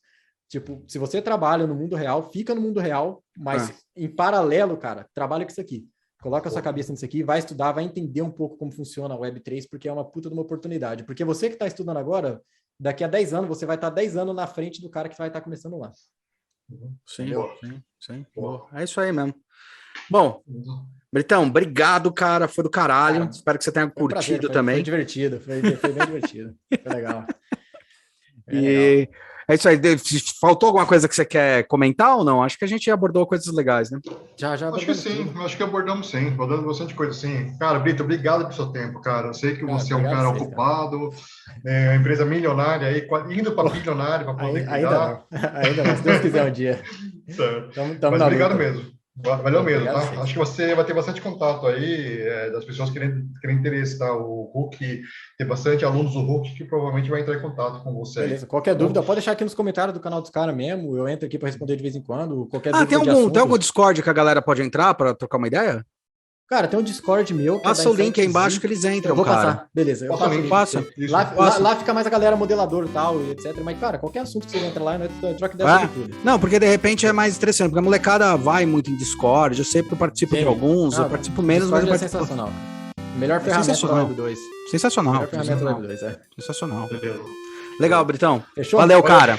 Tipo, se você trabalha no mundo real, fica no mundo real, mas em paralelo, cara, trabalha com isso aqui. Coloca a sua cabeça nisso aqui, vai estudar, vai entender um pouco como funciona a Web3, porque é uma puta de uma oportunidade. Porque você que está estudando agora, daqui a 10 anos, você vai estar 10 anos na frente do cara que vai estar começando lá. Sim. É isso aí mesmo. Bom, Britão, obrigado, cara. Foi do caralho. Cara, espero que você tenha curtido também. Foi divertido, foi bem divertido. Foi legal. Legal. É isso aí. Faltou alguma coisa que você quer comentar ou não? Acho que a gente abordou coisas legais, né? Já acho que sim, acho que abordamos sim, abordamos bastante coisa sim. Cara, Brito, obrigado pelo seu tempo, cara. Eu sei que você é um cara ocupado, uma empresa milionária aí, indo para bilionário para poder cuidar. Ainda não, se Deus quiser um dia. Mas obrigado mesmo. Valeu mesmo, tá? Acho que você vai ter bastante contato aí das pessoas querendo interesse, tá? O Hulk, tem bastante alunos do Hulk que provavelmente vai entrar em contato com você. Beleza, qualquer dúvida, pode deixar aqui nos comentários do canal dos caras mesmo, eu entro aqui para responder de vez em quando, qualquer dúvida tem algum Discord que a galera pode entrar para trocar uma ideia? Cara, tem um Discord meu. Passa o link aí embaixo que eles entram, vou cara. Passar. Beleza, eu passo. Lá fica mais a galera modelador e tal, e etc. Mas, cara, qualquer assunto que você entra lá, troca ideia sobre tudo. Não, porque de repente é mais interessante, porque a molecada vai muito em Discord, eu sei porque eu participo de alguns, eu participo menos, mas eu participo. Sensacional, cara. Melhor ferramenta da Web 2. Sensacional. Melhor ferramenta da Web 2, Sensacional. Legal, Britão. Fechou? Valeu, cara.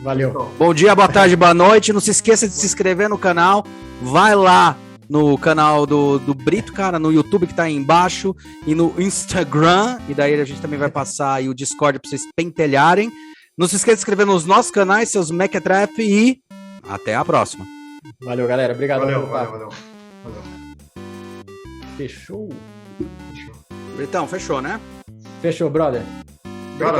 Valeu. Bom dia, boa tarde, boa noite. Não se esqueça de se inscrever no canal. Vai lá no canal do Brito, cara, no YouTube que tá aí embaixo e no Instagram, e daí a gente também vai passar aí o Discord pra vocês pentelharem. Não se esqueça de se inscrever nos nossos canais, seus Mequetrefe, e até a próxima. Valeu, galera. Obrigado. Valeu. Fechou? Britão, fechou, né? Fechou, brother. Cara,